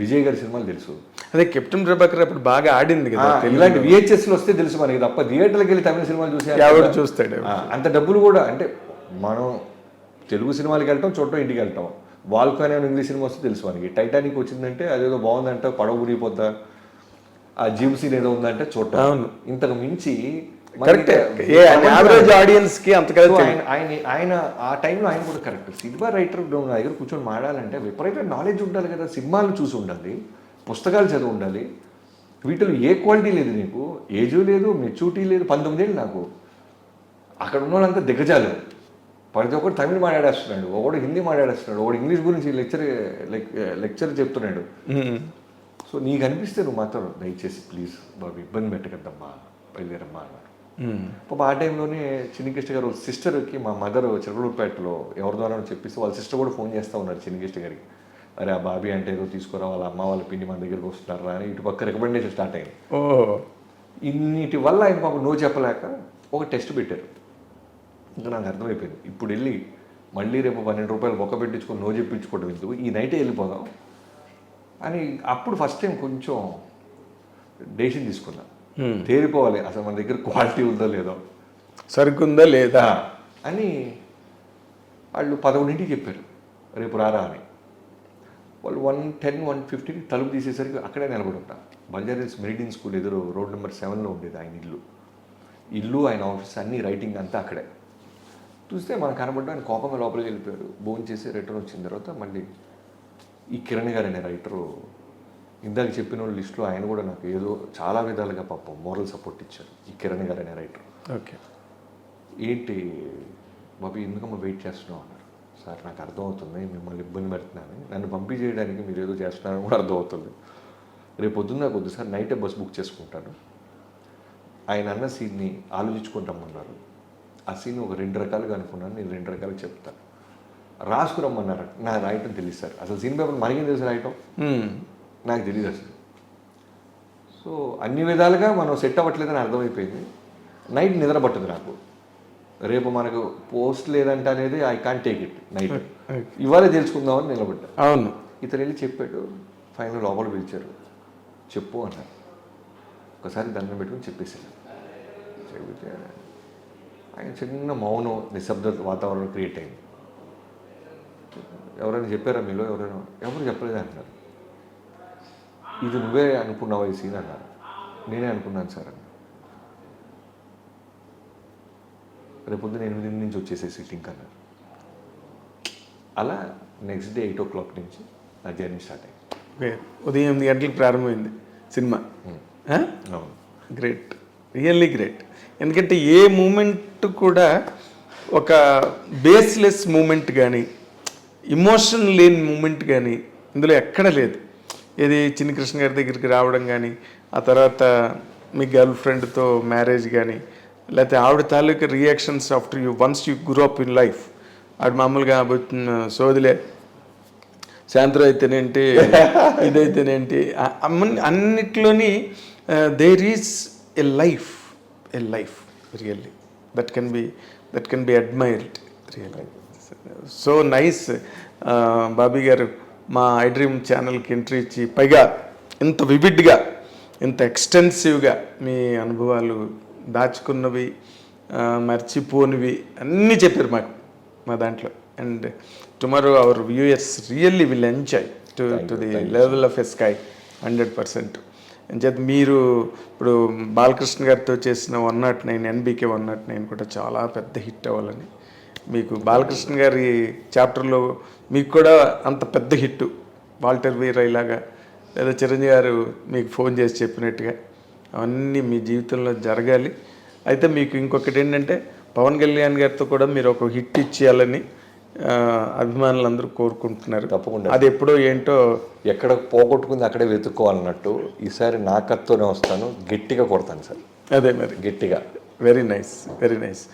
విజయ్ గారి సినిమాలు తెలుసు. అదే కెప్టెన్ ప్రభాకర్ అప్పుడు బాగా ఆడింది కదా, ఇలాంటి VHSలో వస్తే తెలుసు మనకి, తప్ప థియేటర్కి వెళ్ళి తమిళ సినిమాలు చూసి ఎవరు చూస్తాడు. అంత డబ్బులు కూడా అంటే, మనం తెలుగు సినిమాలకి వెళ్తాం, చూడటం, ఇంటికి వెళ్తాం. వాల్కాన్ అనే ఇంగ్లీష్ సినిమా వస్తే తెలుసు మనకి. టైటానిక్ వచ్చిందంటే అదేదో బాగుందంటే, పడవ మునిగిపోద్దా, ఆ జిమ్ సీన్ ఏదో ఉందంటే చూడటం. ఇంతకు మించి యావరేజ్ ఆడియన్స్ కి అంతగా ఆయన ఆ టైంలో ఆయన కూడా కరెక్ట్. సినిమా రైటర్ నా దగ్గర కూర్చొని మాడాలంటే విపరీతమైన నాలెడ్జ్ ఉండాలి కదా, సినిమాలు చూసి ఉండాలి, పుస్తకాలు చదివి ఉండాలి. వీటిలో ఏ క్వాలిటీ లేదు, నీకు ఏజ్ లేదు, మెచ్యూరిటీ లేదు. 19 ఏళ్ళు నాకు, అక్కడ ఉన్న వాళ్ళంతా దిగజాలు. ప్రతి ఒక్కరు తమిళ్ మాట్లాడేస్తున్నాడు, ఒకడు హిందీ మాట్లాడేస్తున్నాడు, ఒకడు ఇంగ్లీష్ గురించి లెక్చర్ చెప్తున్నాడు. సో నీకు అనిపిస్తే నువ్వు మాత్రం దయచేసి ప్లీజ్ బాబు ఇబ్బంది పెట్టకద్దమ్మా, బయలుదేరమ్మా అన్నారు. ఆ టైంలోనే చిన్నికృష్ణ గారు సిస్టర్కి మా మదర్ చిరకలూరుపేటలో ఎవరి ద్వారా చెప్పిస్తే వాళ్ళ సిస్టర్ కూడా ఫోన్ చేస్తూ ఉన్నారు చిన్నికృష్ణ గారికి, అరే ఆ బాబీ అంటే ఏదో తీసుకురా, వాళ్ళ అమ్మ వాళ్ళ పిన్ని మన దగ్గరికి వస్తున్నారా అని ఇటు పక్క రికమెండేషన్ స్టార్ట్ అయింది. ఇన్నిటి వల్ల ఆయన పాప నో చెప్పలేక ఒక టెస్ట్ పెట్టారు. ఇంకా నాకు అర్థమైపోయింది, ఇప్పుడు వెళ్ళి మళ్ళీ రేపు 12 రూపాయలు బొక్క పెట్టించుకొని నో చెప్పించుకోవడం ఎందుకు, ఈ నైటే వెళ్ళిపోదాం అని అప్పుడు ఫస్ట్ టైం కొంచెం డెసిషన్ తీసుకున్నా. తేలిపోవాలి అసలు మన దగ్గర క్వాలిటీ ఉందో లేదో, సరుకుందా లేదా అని. వాళ్ళు 11ంటికి చెప్పారు రేపు రారా అని. వాళ్ళు 1:10, 1:15 తలుపు తీసేసరికి అక్కడే నిలబడి ఉంటా. బంజారాహిల్స్ మెరిడియన్ స్కూల్ ఎదురు రోడ్ నెంబర్ 7లో ఉండేది ఆయన ఇల్లు ఆయన ఆఫీస్ అన్నీ రైటింగ్ అంతా అక్కడే. చూస్తే మనకు కనబడ్డా ఆయన కోపంగా లోపలికి వెళ్ళిపోయారు. భోజనం చేసి రిటర్న్ వచ్చిన తర్వాత మళ్ళీ ఈ కిరణ్ గారు అనే రైటరు ఇందాక చెప్పిన వాళ్ళ లిస్టులో ఆయన కూడా నాకు ఏదో చాలా విధాలుగా పాపం మోరల్ సపోర్ట్ ఇచ్చారు. ఈ కిరణ్ గారు అనే రైటర్. ఓకే, ఏంటి బాబు ఎందుకమ్మా వెయిట్ చేస్తున్నావు అన్నారు. సార్ నాకు అర్థమవుతుంది మిమ్మల్ని ఇబ్బంది పెడుతున్నాను, నన్ను పంపి చేయడానికి మీరు ఏదో చేస్తున్నారని కూడా అర్థమవుతుంది. రేపు పొద్దున్న నాకు వద్దు సార్, నైటే బస్ బుక్ చేసుకుంటాను. ఆయన అన్న సీన్ని ఆలోచించుకుంటామన్నారు. ఆ సీన్ ఒక 2 రకాలుగా అనుకున్నాను, నేను 2 రకాలుగా చెప్తాను. రాసుకురమ్మన్నారు. నాకు రాయటం తెలియదు సార్, అసలు సీన్ పేపర్ మనకేం తెలుసు రాయటం, నాకు తెలియదు అసలు. సో అన్ని విధాలుగా మనం సెట్ అవ్వట్లేదని అర్థమైపోయింది. నైట్ నిద్ర పట్టదు నాకు. రేపు మనకు పోస్ట్ లేదంట అనేది I can't take it. Night ఇవాళే తెలుసుకుందామని నిలబడ్డా. అవును, ఇతను వెళ్ళి చెప్పాడు. ఫైనల్ లోపల పిలిచారు, చెప్పు అన్నారు. ఒకసారి దండం పెట్టుకుని చెప్పేసాను. చెబితే ఆయన చిన్న మౌనం నిశ్శబ్ద వాతావరణం క్రియేట్ అయింది. ఎవరైనా చెప్పారా మీలో ఎవరైనా? ఎవరు చెప్పలేదు అంటున్నారు. ఇది నువ్వే అనుకున్నావా ఈ సీన్ అన్నారు. నేనే అనుకున్నాను సార్ అన్న. రేపొద్దున 8 నుంచి వచ్చేసే సిట్టింగ్ అన్నారు. అలా నెక్స్ట్ డే 8 o'clock నుంచి నా జర్నీ స్టార్ట్ అయింది. ఉదయం 8 గంటలకు ప్రారంభమైంది సినిమా. అవును, గ్రేట్, రియల్లీ గ్రేట్. ఎందుకంటే ఏ మూమెంట్ కూడా ఒక బేస్లెస్ మూమెంట్ కానీ ఇమోషన్ లేని మూమెంట్ కానీ ఇందులో ఎక్కడ లేదు. ఇది చిన్ని కృష్ణ గారి దగ్గరికి రావడం కానీ, ఆ తర్వాత మీ గర్ల్ ఫ్రెండ్తో మ్యారేజ్ కానీ, లేకపోతే ఆవిడ తాలూకా reactions after you once you grow up in life. ఆవిడ మామూలుగా సోదిలే సాయంత్రం అయితేనేంటి ఇదైతేనేంటి అన్నిట్లోని there is a life really that can be admired really. So nice. Bobby గారు మా ఐ డ్రీమ్ ఛానల్కి ఎంట్రీ ఇచ్చి పైగా ఇంత వివిడ్గా ఇంత ఎక్స్టెన్సివ్గా మీ అనుభవాలు దాచుకున్నవి మర్చిపోనివి అన్నీ చెప్పారు మా దాంట్లో. And tomorrow our viewers really will enjoy to the level of a sky 100%. అంచేత మీరు ఇప్పుడు బాలకృష్ణ గారితో చేసిన 109 NBK 109 కూడా చాలా పెద్ద హిట్ అవ్వాలని, మీకు బాలకృష్ణ గారి చాప్టర్లో మీకు కూడా అంత పెద్ద హిట్ వాల్టర్ వీరయ్య లాగా లేదా చిరంజీవి గారు మీకు ఫోన్ చేసి చెప్పినట్టుగా అవన్నీ మీ జీవితంలో జరగాలి. అయితే మీకు ఇంకొకటి ఏంటంటే పవన్ కళ్యాణ్ గారితో కూడా మీరు ఒక హిట్ ఇచ్చేయాలని అభిమానులందరూ కోరుకుంటున్నారు. తప్పకుండా. అది ఎప్పుడో ఏంటో ఎక్కడ పోగొట్టుకుంది అక్కడే వెతుక్కోవాలన్నట్టు ఈసారి నా కత్తోనే వస్తాను, గట్టిగా కొడతాను సార్. అదే మరి గట్టిగా. Very nice.